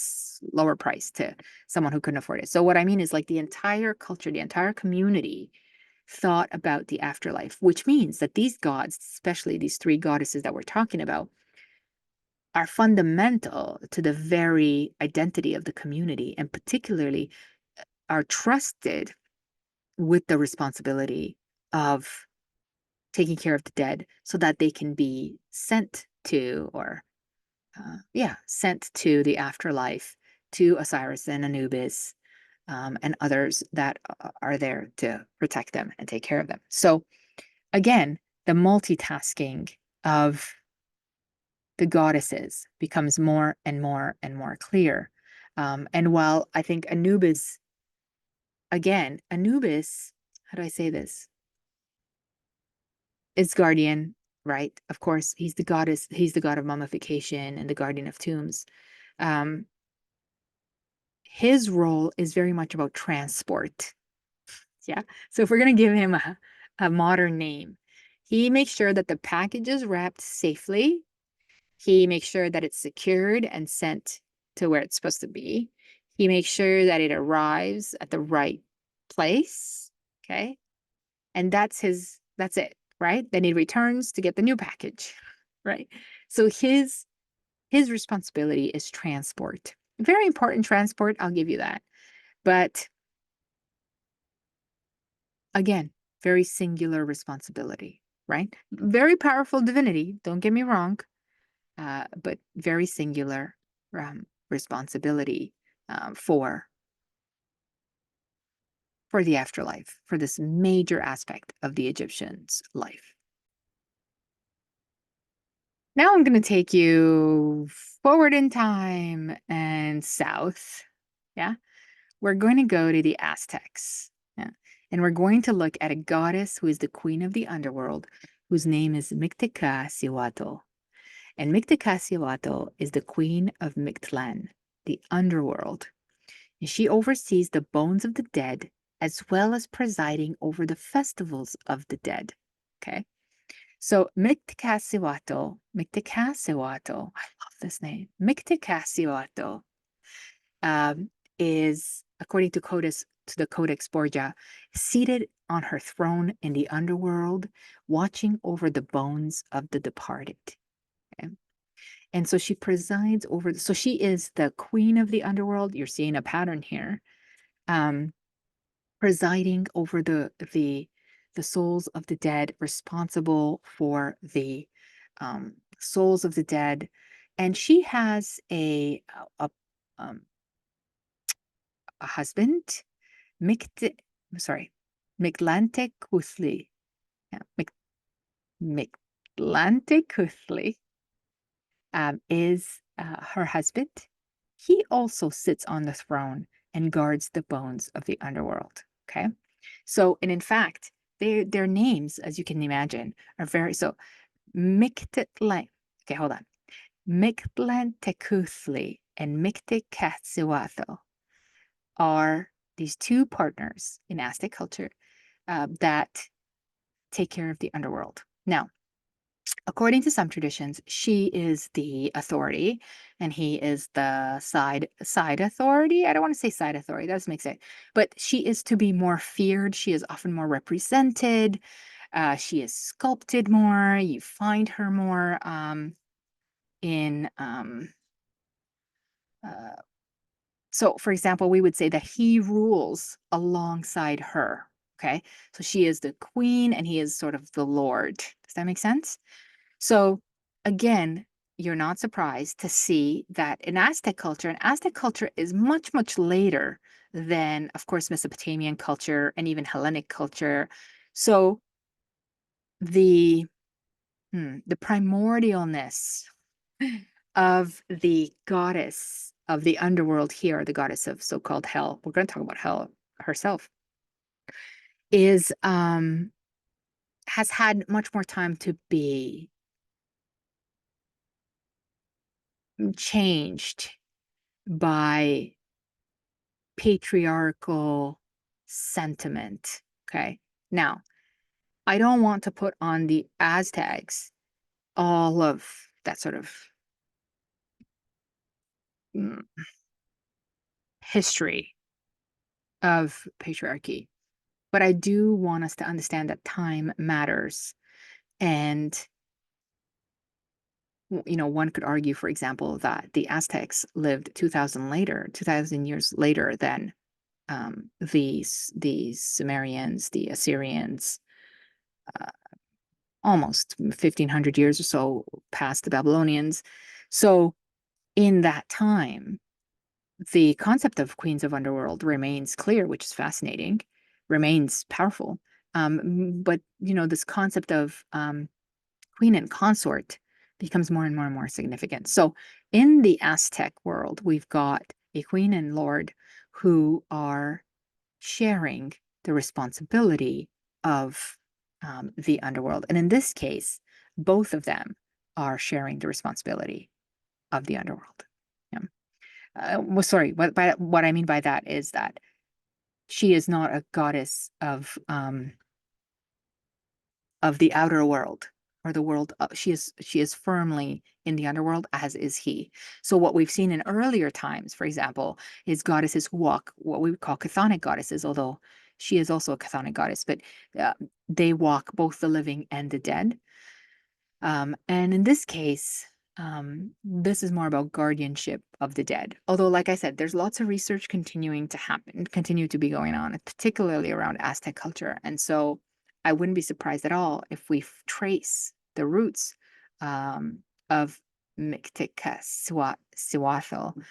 lower price to someone who couldn't afford it. So what I mean is, like, the entire culture, the entire community thought about the afterlife, which means that these gods, especially these three goddesses that we're talking about, are fundamental to the very identity of the community, and particularly are trusted with the responsibility of taking care of the dead so that they can be sent to, or sent to the afterlife, to Osiris and Anubis, and others that are there to protect them and take care of them. So again, the multitasking of the goddesses becomes more and more and more clear. And while I think Anubis, how do I say this? Is guardian, right? Of course, he's the goddess, he's the god of mummification and the guardian of tombs. Um, his role is very much about transport. Yeah. So if we're going to give him a modern name, he makes sure that the package is wrapped safely. He makes sure that it's secured and sent to where it's supposed to be. He makes sure that it arrives at the right place. Okay. And that's it, right? Then he returns to get the new package, right? So his responsibility is transport. Very important transport, I'll give you that. But again, very singular responsibility, right? Very powerful divinity, don't get me wrong, but very singular responsibility for the afterlife, for this major aspect of the Egyptians' life. Now I'm going to take you forward in time and south. Yeah. We're going to go to the Aztecs. Yeah. And we're going to look at a goddess who is the queen of the underworld, whose name is Mictecacihuatl. And Mictekacihuatl is the queen of Mictlan, the underworld. And she oversees the bones of the dead, as well as presiding over the festivals of the dead. Okay. So Mictekacihuatl, I love this name. Mictekacihuatl is, according to the Codex Borgia, seated on her throne in the underworld, watching over the bones of the departed. Okay? And so she presides over, so she is the queen of the underworld. You're seeing a pattern here. Presiding over the souls of the dead, responsible for the souls of the dead. And she has a, um, a husband, Mict, sorry, Mictlantecuhtli. Yeah, Mictlantecuhtli is her husband. He also sits on the throne and guards the bones of the underworld. Okay. So, and in fact, their names, as you can imagine, are very so Mictlan. Okay, hold on. Mictlantecuhtli and Mictecacihuatl are these two partners in Aztec culture that take care of the underworld. Now, according to some traditions, she is the authority and he is the side authority. I don't want to say side authority, that doesn't make sense. But she is to be more feared. She is often more represented. She is sculpted more. You find her more in uh, so for example, we would say that he rules alongside her. Okay. So she is the queen and he is sort of the lord. Does that make sense? So again, you're not surprised to see that in Aztec culture, and Aztec culture is much, much later than, of course, Mesopotamian culture and even Hellenic culture. So the primordialness of the goddess of the underworld here, the goddess of so-called hell, we're going to talk about hell herself, is has had much more time to be changed by patriarchal sentiment. Okay. Now, I don't want to put on the Aztecs all of that sort of mm, history of patriarchy, but I do want us to understand that time matters. And, one could argue, for example, that the Aztecs lived 2,000 years later than these Sumerians, the Assyrians, uh, almost 1,500 years or so past the Babylonians. So in that time, the concept of queens of underworld remains clear, which is fascinating, remains powerful. But this concept of queen and consort becomes more and more and more significant. So in the Aztec world, we've got a queen and lord who are sharing the responsibility of the underworld. And in this case, both of them are sharing the responsibility of the underworld. Yeah. Well, sorry, what I mean by that is that she is not a goddess of the outer world or the world. She is firmly in the underworld, as is he. So what we've seen in earlier times, for example, is goddesses who walk what we would call chthonic goddesses, although she is also a chthonic goddess, but uh, they walk both the living and the dead. And in this case, this is more about guardianship of the dead. Although, like I said, there's lots of research continue to be going on, particularly around Aztec culture. And so I wouldn't be surprised at all if we trace the roots of Mictekacihuatl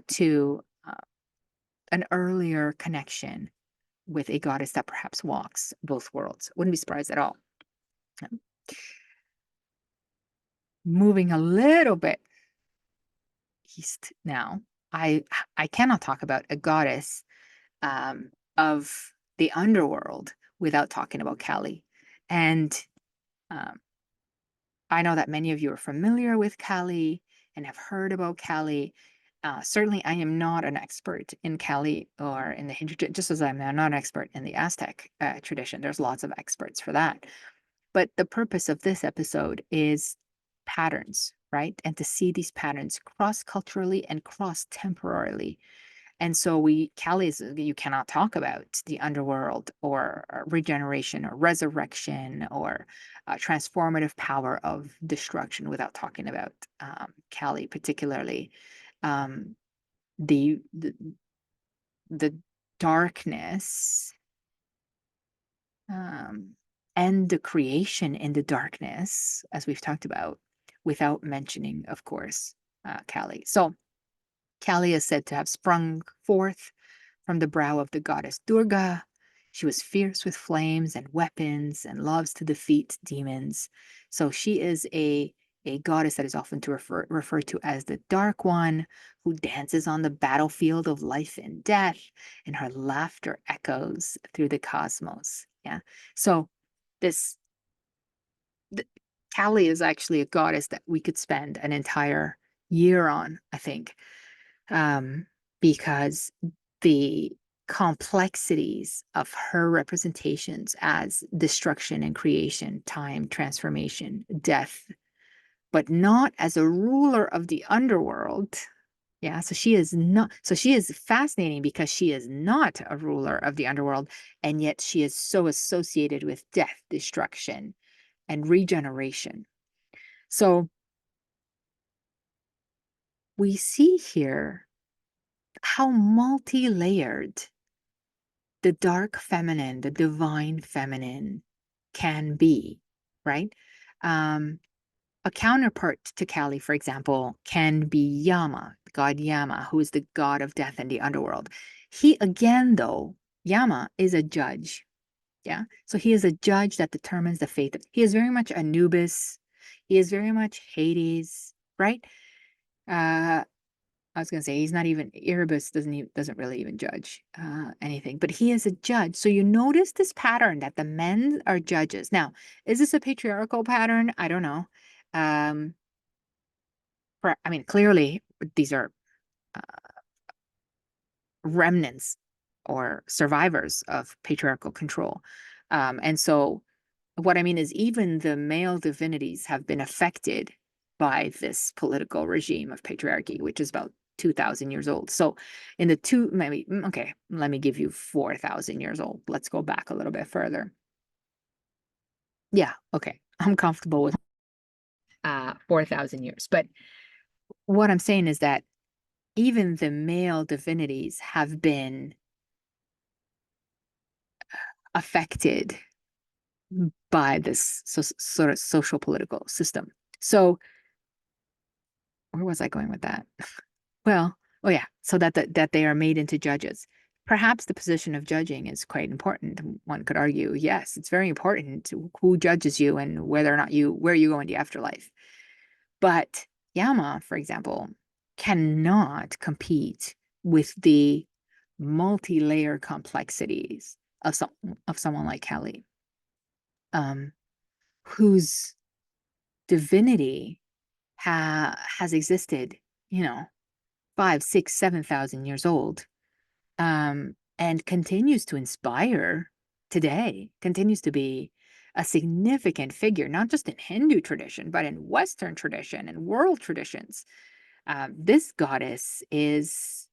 to an earlier connection with a goddess that perhaps walks both worlds. Wouldn't be surprised at all. Moving a little bit east now, I I cannot talk about a goddess of the underworld without talking about Kali. And um, I know that many of you are familiar with Kali and have heard about Kali. Certainly, I am not an expert in Kali or in the Hindu, just as I'm not an expert in the Aztec tradition. There's lots of experts for that. But the purpose of this episode is patterns, right? And to see these patterns cross culturally and cross temporally. And so Callies, you cannot talk about the underworld or regeneration or resurrection or transformative power of destruction without talking about Callie, particularly um, the, the the darkness um, and the creation in the darkness, as we've talked about, without mentioning, of course, Kali. So Kali is said to have sprung forth from the brow of the goddess Durga. She was fierce with flames and weapons and loves to defeat demons. So she is a goddess that is often referred to as the Dark One, who dances on the battlefield of life and death, and her laughter echoes through the cosmos. Yeah. So this th- Kali is actually a goddess that we could spend an entire year on, I think, um, because the complexities of her representations as destruction and creation, time, transformation, death, but not as a ruler of the underworld. Yeah, so she is not, so she is fascinating because she is not a ruler of the underworld, and yet she is so associated with death, destruction, and regeneration. So we see here how multi-layered the dark feminine, the divine feminine can be, right? Um, a counterpart to Kali, for example, can be Yama, god Yama, who is the god of death and the underworld. He, again, though, Yama is a judge. Yeah. So he is a judge that determines the fate. He is very much Anubis. He is very much Hades, right? Uh, I was gonna say he's not even Erebus doesn't really even judge anything, but he is a judge. So you notice this pattern that the men are judges. Now, is this a patriarchal pattern? I don't know. Um, I mean, clearly these are uh, remnants or survivors of patriarchal control. And so what I mean is even the male divinities have been affected by this political regime of patriarchy, which is about 2,000 years old. So in the maybe, okay, let me give you 4,000 years old. Let's go back a little bit further. Yeah, okay. I'm comfortable with 4,000 years. But what I'm saying is that even the male divinities have been affected by this sort of social political system. So where was I going with that? Well, oh yeah, so that they are made into judges. Perhaps the position of judging is quite important. One could argue, yes, it's very important who judges you and whether or not where you go in the afterlife. But Yama, for example, cannot compete with the multi-layer complexities of someone like Kelly, whose divinity has existed, you know, 5, 6, 7,000 years old, and continues to inspire today, continues to be a significant figure, not just in Hindu tradition, but in Western tradition and world traditions. This goddess is,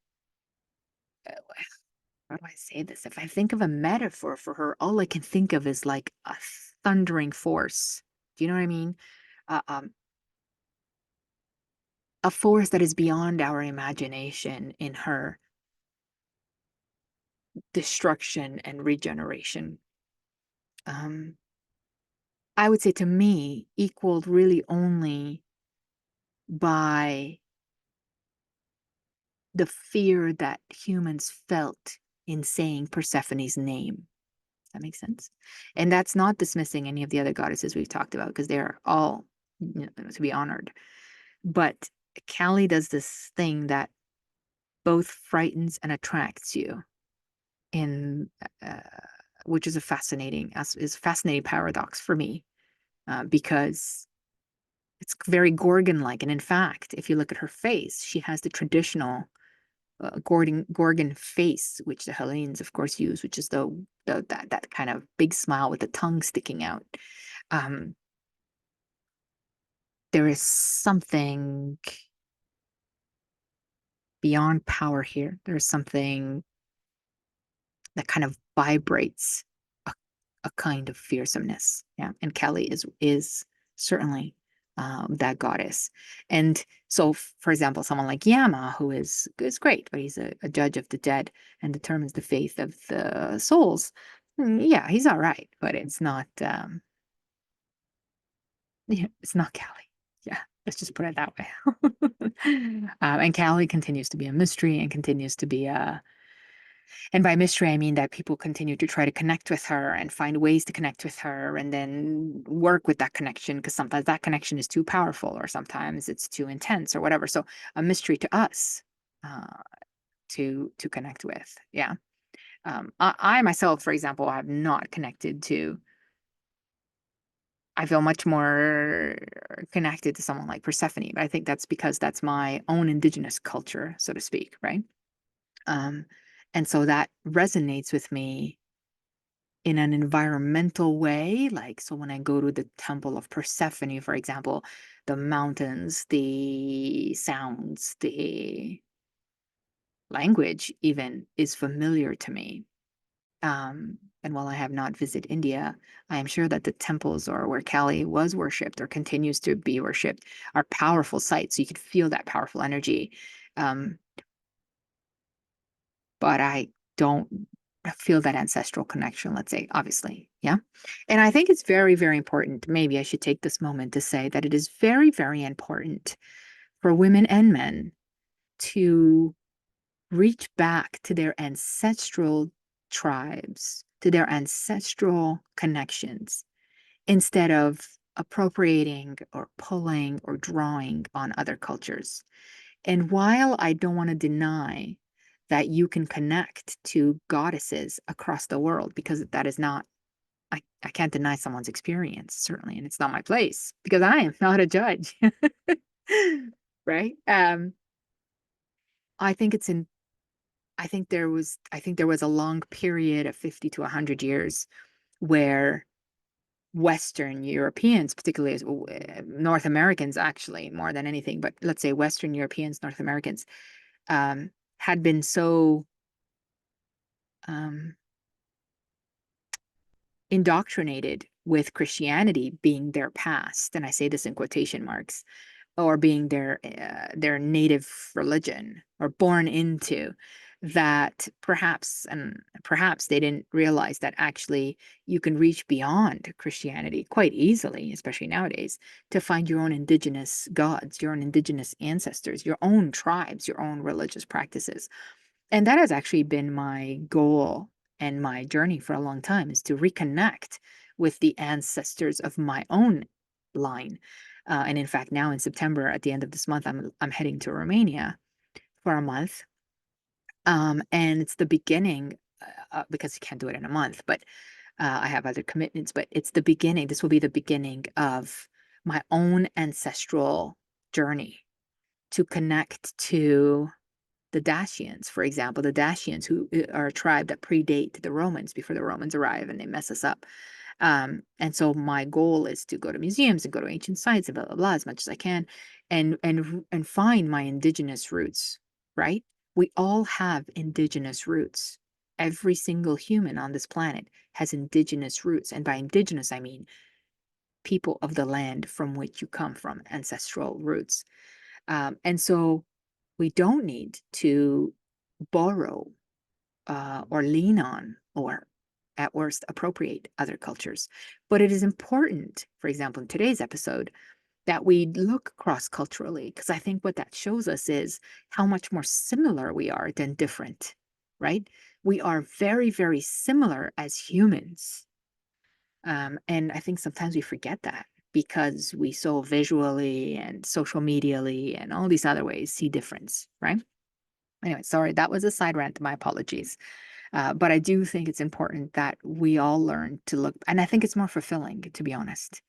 how do I say this? If I think of a metaphor for her, all I can think of is like a thundering force. Do you know what I mean? Uh, um, a force that is beyond our imagination in her destruction and regeneration. Um, I would say to me, equaled really only by the fear that humans felt in saying Persephone's name. Does that make sense? And that's not dismissing any of the other goddesses we've talked about because they're all, to be honored. But Kali does this thing that both frightens and attracts you in uh, which is a fascinating paradox for me, because it's very Gorgon-like. And in fact, if you look at her face, she has the traditional Gorgon face, which the Hellenes, of course, use, which is that kind of big smile with the tongue sticking out. Um, there is something beyond power here. There's something that kind of vibrates a, a kind of fearsomeness. Yeah, and Kelly is certainly that goddess. And so, for example, someone like Yama, who is great, but he's a judge of the dead and determines the fate of the souls. Yeah, he's all right, but it's not. Yeah, it's not Kelly. Yeah, let's just put it that way. And Callie continues to be a mystery and continues to be a and by mystery, I mean that people continue to try to connect with her and find ways to connect with her and then work with that connection because sometimes that connection is too powerful or sometimes it's too intense or whatever. So a mystery to us uh, to connect with. Yeah. I myself, for example, have not connected to, I feel much more connected to someone like Persephone, but I think that's because that's my own indigenous culture, so to speak, right? Um, and so that resonates with me in an environmental way. Like, so when I go to the temple of Persephone, for example, the mountains, the sounds, the language even is familiar to me. And while I have not visited India, I am sure that the temples or where Kali was worshipped or continues to be worshipped are powerful sites. So you could feel that powerful energy. Um, but I don't feel that ancestral connection, let's say, obviously. Yeah. And I think it's very, very important. Maybe I should take this moment to say that it is very, very important for women and men to reach back to their ancestral tribes, to their ancestral connections, instead of appropriating or pulling or drawing on other cultures. And while I don't want to deny that you can connect to goddesses across the world, because that is not, I can't deny someone's experience, certainly, and it's not my place because I am not a judge. right? I think it's in I think there was a long period of 50 to 100 years where Western Europeans, particularly North Americans, actually, more than anything, but let's say Western Europeans, North Americans, had been so um, indoctrinated with Christianity being their past, and I say this in quotation marks, or being their native religion or born into, that perhaps they didn't realize that actually you can reach beyond Christianity quite easily, especially nowadays, to find your own indigenous gods, your own indigenous ancestors, your own tribes, your own religious practices. And that has actually been my goal and my journey for a long time, is to reconnect with the ancestors of my own line. And in fact, now in September, at the end of this month, I'm heading to Romania for a month. And it's the beginning, because you can't do it in a month, but I have other commitments, but it's the beginning. This will be the beginning of my own ancestral journey to connect to the Dacians, for example, the Dacians, who are a tribe that predate the Romans before the Romans arrive and they mess us up. And so my goal is to go to museums and go to ancient sites and blah blah blah as much as I can, and find my indigenous roots. Right? We all have indigenous roots. Every single human on this planet has indigenous roots, and by indigenous I mean people of the land from which you come from, ancestral roots. And so we don't need to borrow or lean on, or at worst appropriate other cultures. But it is important, for example, in today's episode, that we look cross culturally, because I think what that shows us is how much more similar we are than different, right? We are very, very similar as humans. And I think sometimes we forget that because we so visually and social medially and all these other ways see difference, right? Anyway, sorry, that was a side rant. My apologies. But I do think it's important that we all learn to look, and I think it's more fulfilling, to be honest,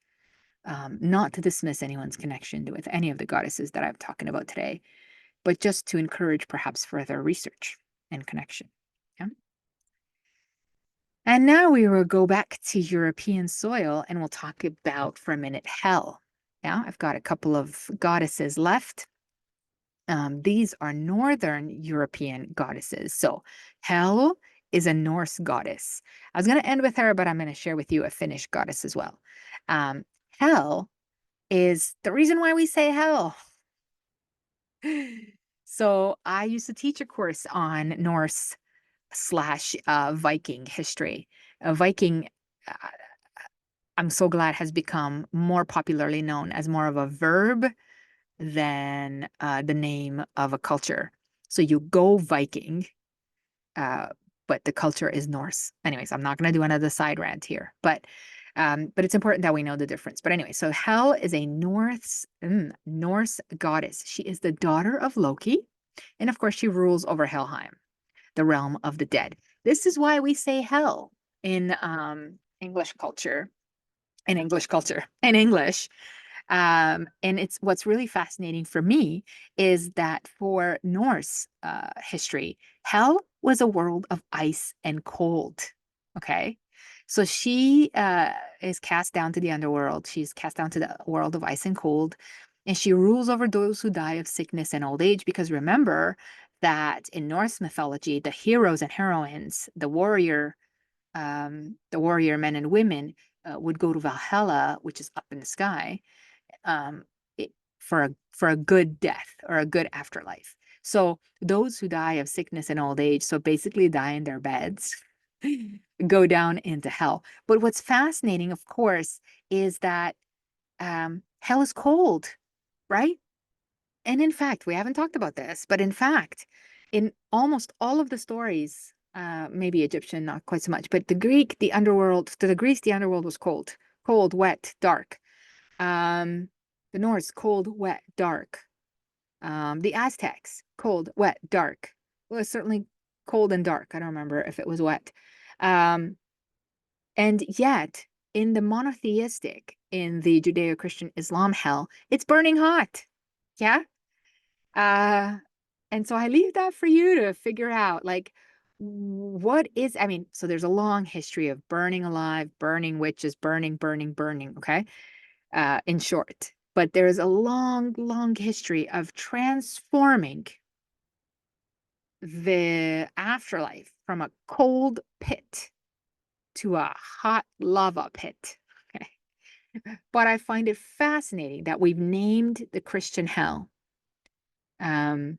not to dismiss anyone's connection with any of the goddesses that I'm talking about today, but just to encourage perhaps further research and connection. Yeah. And now we will go back to European soil and we'll talk about for a minute Hel. Yeah, I've got a couple of goddesses left. These are Northern European goddesses. So Hel is a Norse goddess. I was going to end with her, but I'm going to share with you a Finnish goddess as well. Um, Hel is the reason why we say Hel. So I used to teach a course on Norse slash Viking history. Viking, uh, I'm so glad, has become more popularly known as more of a verb than the name of a culture. So you go Viking, uh, but the culture is Norse. Anyways, I'm not going to do another side rant here, but it's important that we know the difference. But anyway, so Hel is a Norse goddess. She is the daughter of Loki, and of course, she rules over Helheim, the realm of the dead. This is why we say Hel in English culture, in English. And it's what's really fascinating for me is that for Norse history, Hel was a world of ice and cold. Okay. So she is cast down to the underworld. She's cast down to the world of ice and cold. And she rules over those who die of sickness and old age. Because remember that in Norse mythology, the heroes and heroines, the warrior men and women would go to Valhalla, which is up in the sky, um, it, for a good death or a good afterlife. So those who die of sickness and old age, so basically die in their beds, go down into hell. But what's fascinating, of course, is that hell is cold, right? And in fact, we haven't talked about this, but in fact, in almost all of the stories, maybe Egyptian, not quite so much, but the Greek, the underworld, to the Greeks, the underworld was cold, cold, wet, dark. Um, the Norse, cold, wet, dark. The Aztecs, cold, wet, dark. Well, it's certainly cold and dark. I don't remember if it was wet. Um, and yet, in the monotheistic, in the Judeo-Christian Islam hell, it's burning hot. Yeah. And so I leave that for you to figure out, like, what is, I mean, so there's a long history of burning alive, burning witches, burning, okay? In short. But there's a long, long history of transforming the afterlife from a cold pit to a hot lava pit. Okay. But I find it fascinating that we've named the Christian hell um,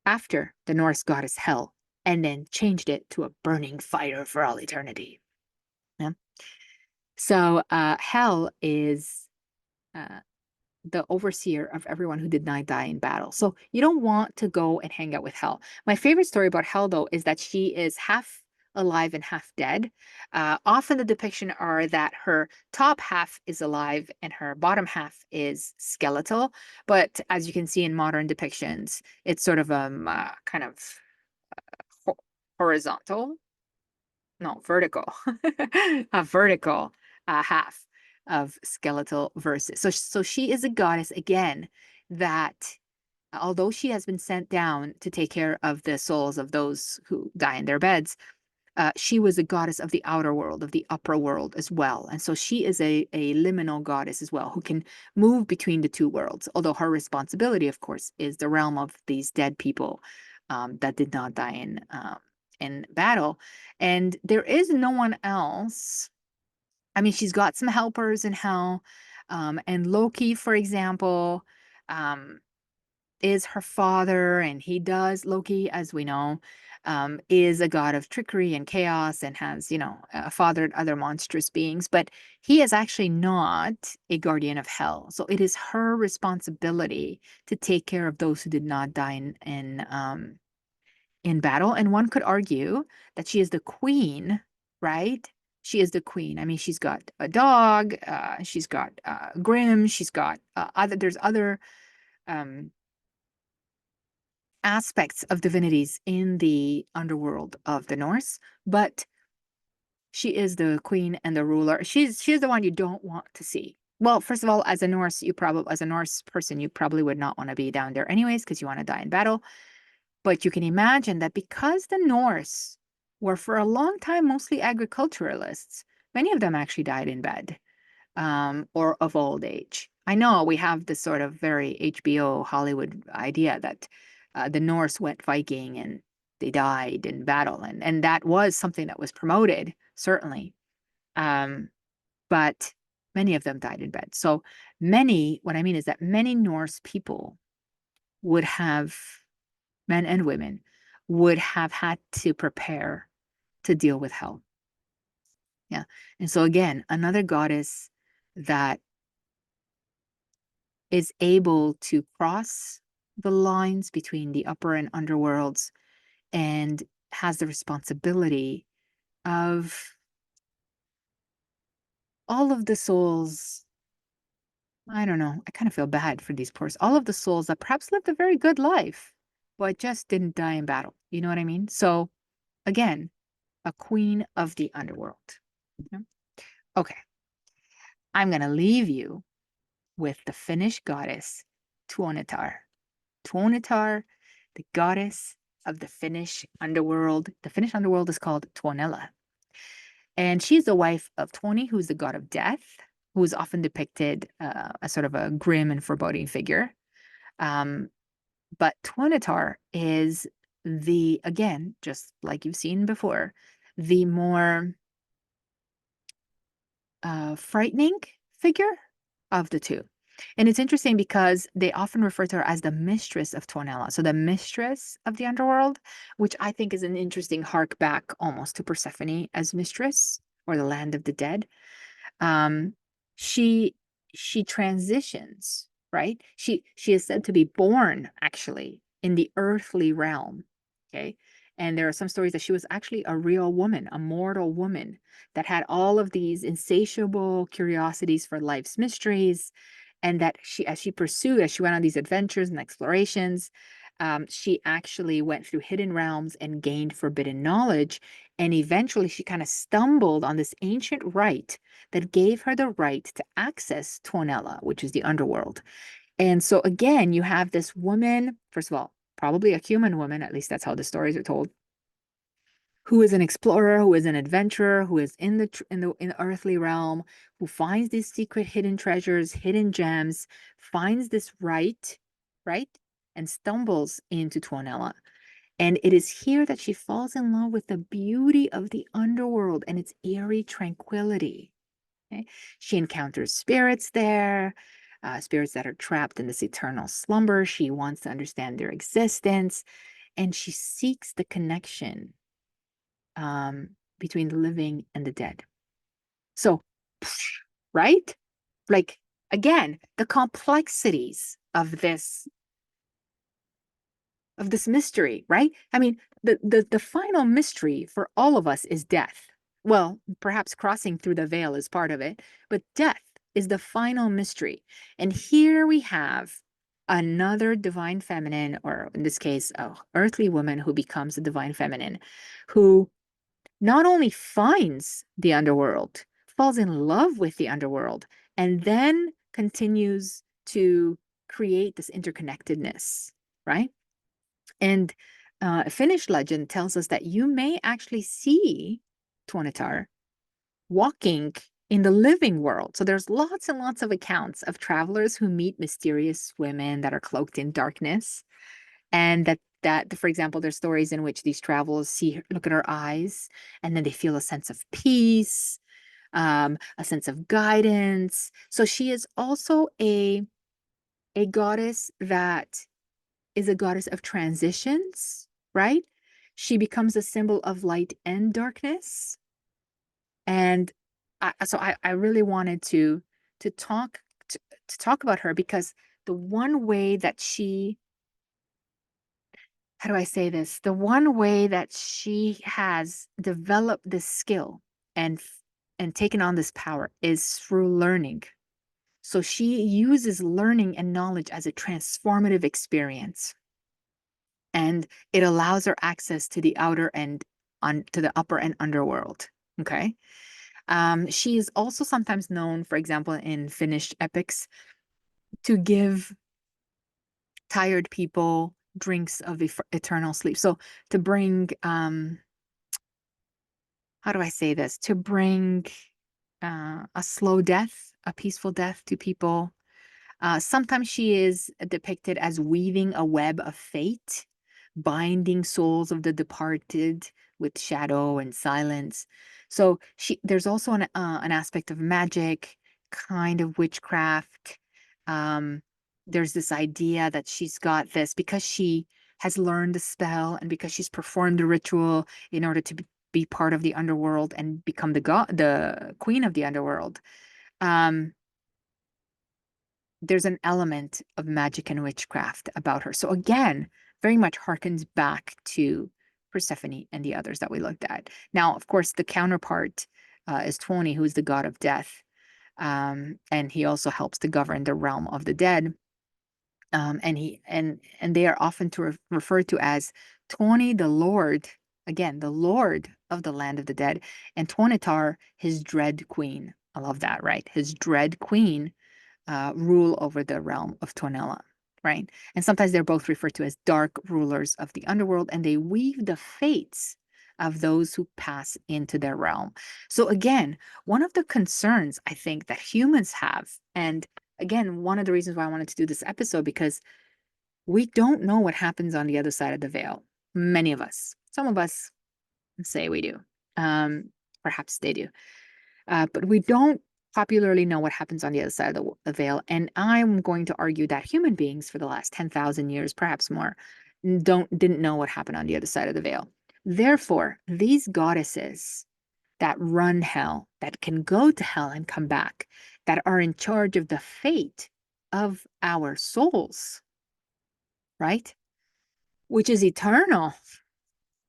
after the Norse goddess Hel and then changed it to a burning fire for all eternity. Yeah. So Hel is uh, the overseer of everyone who did not die in battle. So you don't want to go and hang out with Hel. My favorite story about Hel, though, is that she is half alive and half dead. Often the depiction are that her top half is alive and her bottom half is skeletal. But as you can see in modern depictions, it's sort of kind of horizontal, no, vertical, a vertical half of skeletal verses. So she is a goddess again that although she has been sent down to take care of the souls of those who die in their beds, she was a goddess of the outer world, of the upper world as well. And so she is a liminal goddess as well, who can move between the two worlds. Although her responsibility, of course, is the realm of these dead people that did not die in battle. And there is no one else. I mean, she's got some helpers in hell. And Loki, for example, um, is her father, and he does, Loki, as we know, is a god of trickery and chaos and has, fathered other monstrous beings, but he is actually not a guardian of hell. So it is her responsibility to take care of those who did not die in battle. And one could argue that she is the queen, right? She is the queen. I mean, she's got a dog, she's got Grimm, she's got there's other um, aspects of divinities in the underworld of the Norse, but she is the queen and the ruler. She's the one you don't want to see. Well, first of all, as a Norse, as a Norse person, you probably would not want to be down there anyways, because you want to die in battle. But you can imagine that because the Norse were for a long time mostly agriculturalists, many of them actually died in bed or of old age. I know we have this sort of very HBO Hollywood idea that the Norse went Viking and they died in battle, and that was something that was promoted, certainly. Um, but many of them died in bed. So what I mean is that many Norse people would have, men and women, would have had to prepare to deal with hell. Yeah. And so again, another goddess that is able to cross the lines between the upper and underworlds and has the responsibility of all of the souls. I don't know. I kind of feel bad for these poor, all of the souls that perhaps lived a very good life, but just didn't die in battle. You know what I mean? So again, a queen of the underworld. Yeah. Okay. I'm going to leave you with the Finnish goddess Tuonetar. Tuonetar, the goddess of the Finnish underworld. The Finnish underworld is called Tuonela. And she's the wife of Tuoni, who's the god of death, who is often depicted as sort of a grim and foreboding figure. Um, but Tuonetar is again, just like you've seen before, the more frightening figure of the two. And it's interesting because they often refer to her as the mistress of Tuonela. So the mistress of the underworld, which I think is an interesting hark back almost to Persephone as mistress or the land of the dead. Um, she she transitions, right? She is said to be born actually in the earthly realm. Okay. And there are some stories that she was actually a real woman, a mortal woman that had all of these insatiable curiosities for life's mysteries. And that as she went on these adventures and explorations, she actually went through hidden realms and gained forbidden knowledge. And eventually she kind of stumbled on this ancient rite that gave her the right to access Tuonela, which is the underworld. And so again, you have this woman, first of all, probably a human woman, at least that's how the stories are told, who is an explorer, who is an adventurer, who is in the earthly realm, who finds these secret hidden treasures, hidden gems, finds this right, and stumbles into Tuonela. And it is here that she falls in love with the beauty of the underworld and its eerie tranquility. Okay? She encounters spirits there, spirits that are trapped in this eternal slumber. She wants to understand their existence, and she seeks the connection between the living and the dead. So, right? Like, again, the complexities of this mystery, right? I mean, the final mystery for all of us is death. Well, perhaps crossing through the veil is part of it, but death is the final mystery. And here we have another divine feminine, or in this case, a earthly woman who becomes a divine feminine, who not only finds the underworld, falls in love with the underworld, and then continues to create this interconnectedness, right? And Finnish legend tells us that you may actually see Tuonetar walking in the living world. So there's lots and lots of accounts of travelers who meet mysterious women that are cloaked in darkness, and that for example, there's stories in which these travelers look at her eyes, and then they feel a sense of peace, a sense of guidance. So she is also a goddess that is a goddess of transitions, right? She becomes a symbol of light and darkness. And I really wanted to talk to talk about her because the one way that she, how do I say this? The one way that she has developed this skill and and taken on this power is through learning. So she uses learning and knowledge as a transformative experience, and it allows her access to the outer and on to the upper and underworld. Okay. She is also sometimes known, for example, in Finnish epics, to give tired people drinks of eternal sleep. So to bring, how do I say this? To bring a slow death, a peaceful death to people. Sometimes she is depicted as weaving a web of fate, binding souls of the departed with shadow and silence. So there's also an aspect of magic, kind of witchcraft. Um, there's this idea that she's got this because she has learned the spell and because she's performed the ritual in order to be part of the underworld and become the queen of the underworld. Um, there's an element of magic and witchcraft about her. So again, very much harkens back to Persephone and the others that we looked at. Now, of course, the counterpart is Tuoni, who is the god of death, and he also helps to govern the realm of the dead. And they are often referred to as Tuoni, the Lord, again, the Lord of the land of the dead, and Tuonetar, his dread queen. I love that, right? His dread queen rule over the realm of Tuonela, right? And sometimes they're both referred to as dark rulers of the underworld, and they weave the fates of those who pass into their realm. So again, one of the concerns I think that humans have, and again, one of the reasons why I wanted to do this episode, because we don't know what happens on the other side of the veil. Many of us, some of us say we do. Um, Perhaps they do. But we don't popularly know what happens on the other side of the veil. And I'm going to argue that human beings for the last 10,000 years, perhaps more, didn't know what happened on the other side of the veil. Therefore, these goddesses that run hell, that can go to hell and come back, that are in charge of the fate of our souls, right? Which is eternal,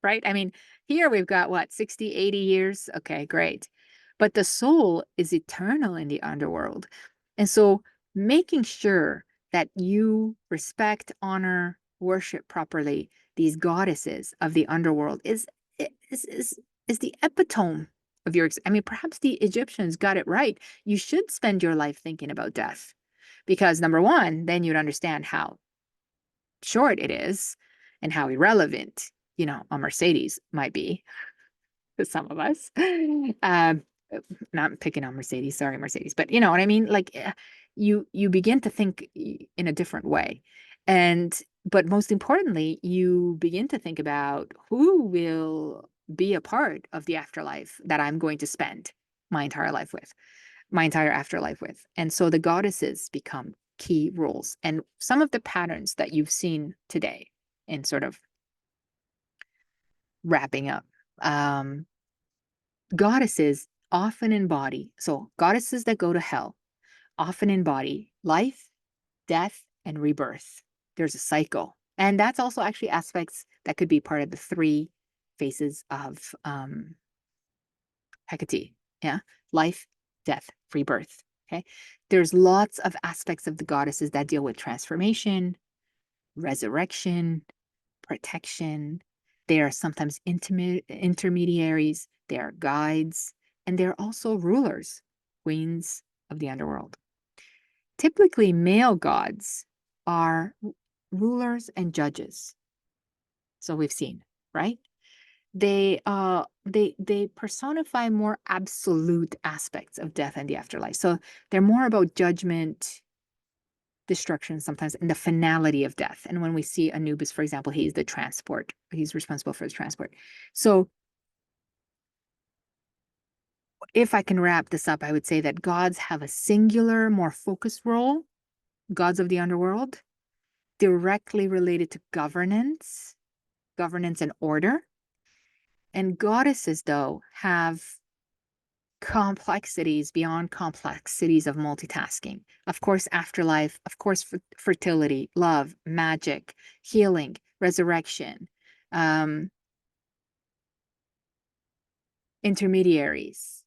right? I mean, here we've got what, 60, 80 years? Okay, great. But the soul is eternal in the underworld. And so making sure that you respect, honor, worship properly these goddesses of the underworld is is, is the epitome of I mean, perhaps the Egyptians got it right. You should spend your life thinking about death Because number one, then you'd understand how short it is and how irrelevant, a Mercedes might be to some of us. Not picking on Mercedes, sorry, Mercedes, but you know what I mean? Like you begin to think in a different way. But most importantly, you begin to think about who will be a part of the afterlife that I'm going to spend my entire life with, my entire afterlife with. And so the goddesses become key roles. And some of the patterns that you've seen today in sort of wrapping up, goddesses often embody, so goddesses that go to hell often embody life, death, and rebirth. There's a cycle. And that's also actually aspects that could be part of the three phases of Hecate. Yeah. Life, death, rebirth. Okay. There's lots of aspects of the goddesses that deal with transformation, resurrection, protection. They are sometimes intermediaries, they are guides, and they're also rulers, queens of the underworld. Typically, male gods are rulers and judges. So we've seen, right? They personify more absolute aspects of death and the afterlife. So they're more about judgment, destruction sometimes, and the finality of death. And when we see Anubis, for example, he's the transport. He's responsible for the transport. So if I can wrap this up, I would say that gods have a singular, more focused role, gods of the underworld, directly related to governance and order. And goddesses, though, have complexities beyond complexities of multitasking. Of course, afterlife, of course, fertility, love, magic, healing, resurrection, intermediaries,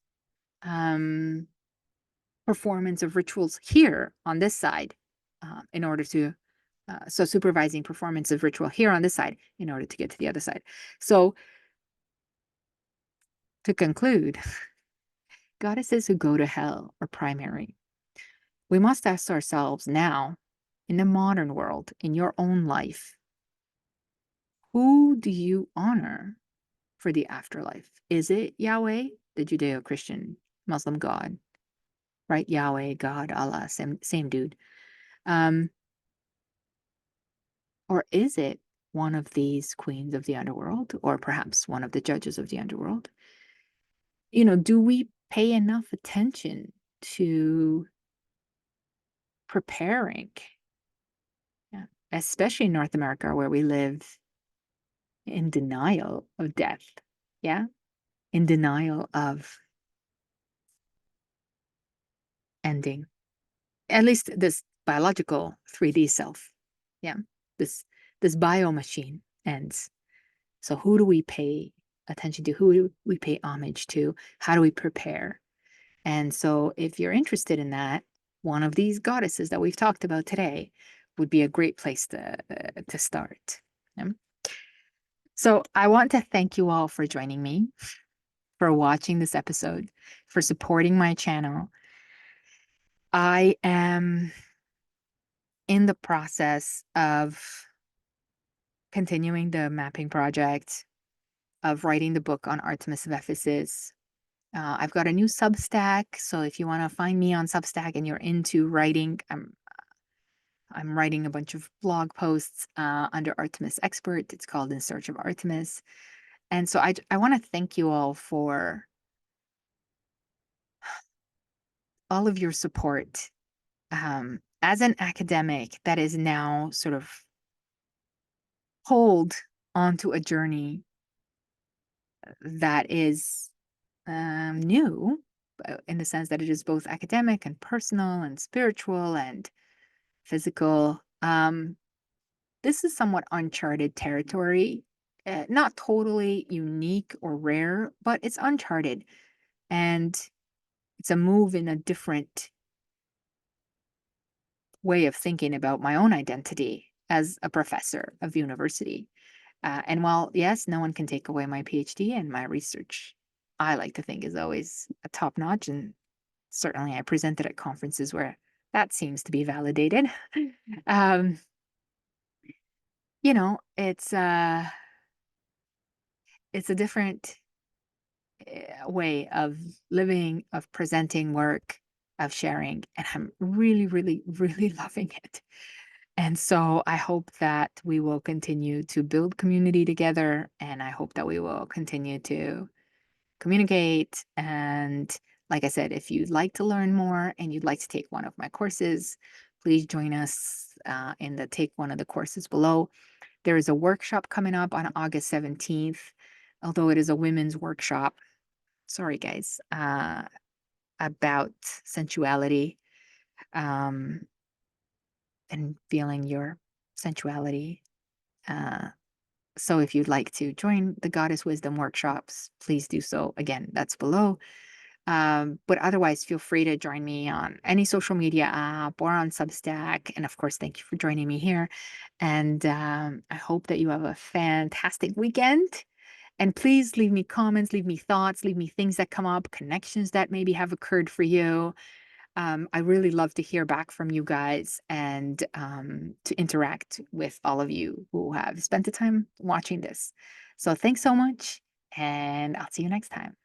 performance of rituals here on this side in order to, so supervising performance of ritual here on this side in order to get to the other side. So to conclude, goddesses who go to hell are primary. We must ask ourselves now, in the modern world, in your own life, who do you honor for the afterlife? Is it Yahweh, the Judeo-Christian Muslim God, right? Yahweh, God, Allah, same dude. Or is it one of these queens of the underworld, or perhaps one of the judges of the underworld? Do we pay enough attention to preparing, yeah, especially in North America, where we live in denial of death, yeah, in denial of ending, at least this biological 3D self, yeah, this bio machine ends. So who do we pay attention to? Who do we pay homage to? How do we prepare? And so if you're interested in that, one of these goddesses that we've talked about today would be a great place to start. Yeah? So I want to thank you all for joining me, for watching this episode, for supporting my channel. I am in the process of continuing the mapping project, of writing the book on Artemis of Ephesus. I've got a new Substack, so if you want to find me on Substack and you're into writing, I'm writing a bunch of blog posts under Artemis Expert. It's called In Search of Artemis. And so I want to thank you all for all of your support. As an academic that is now sort of pulled onto a journey that is new, in the sense that it is both academic and personal and spiritual and physical. This is somewhat uncharted territory, not totally unique or rare, but it's uncharted. And it's a move in a different way of thinking about my own identity as a professor of university. And while, yes, no one can take away my PhD and my research, I like to think is always a top notch. And certainly I presented at conferences where that seems to be validated. um, you know, it's a different way of living, of presenting work, of sharing, and I'm really, really, really loving it. And so I hope that we will continue to build community together, and I hope that we will continue to communicate. And like I said, if you'd like to learn more and you'd like to take one of my courses, please join us in the take one of the courses below. There is a workshop coming up on August 17th, although it is a women's workshop. Sorry, guys, about sensuality, um, and feeling your sensuality. Uh, so if you'd like to join the Goddess Wisdom workshops, please do so. Again, that's below. But otherwise, feel free to join me on any social media app or on Substack. And of course, thank you for joining me here. And I hope that you have a fantastic weekend. And please leave me comments, leave me thoughts, leave me things that come up, connections that maybe have occurred for you. I really love to hear back from you guys and to interact with all of you who have spent the time watching this. So thanks so much, and I'll see you next time.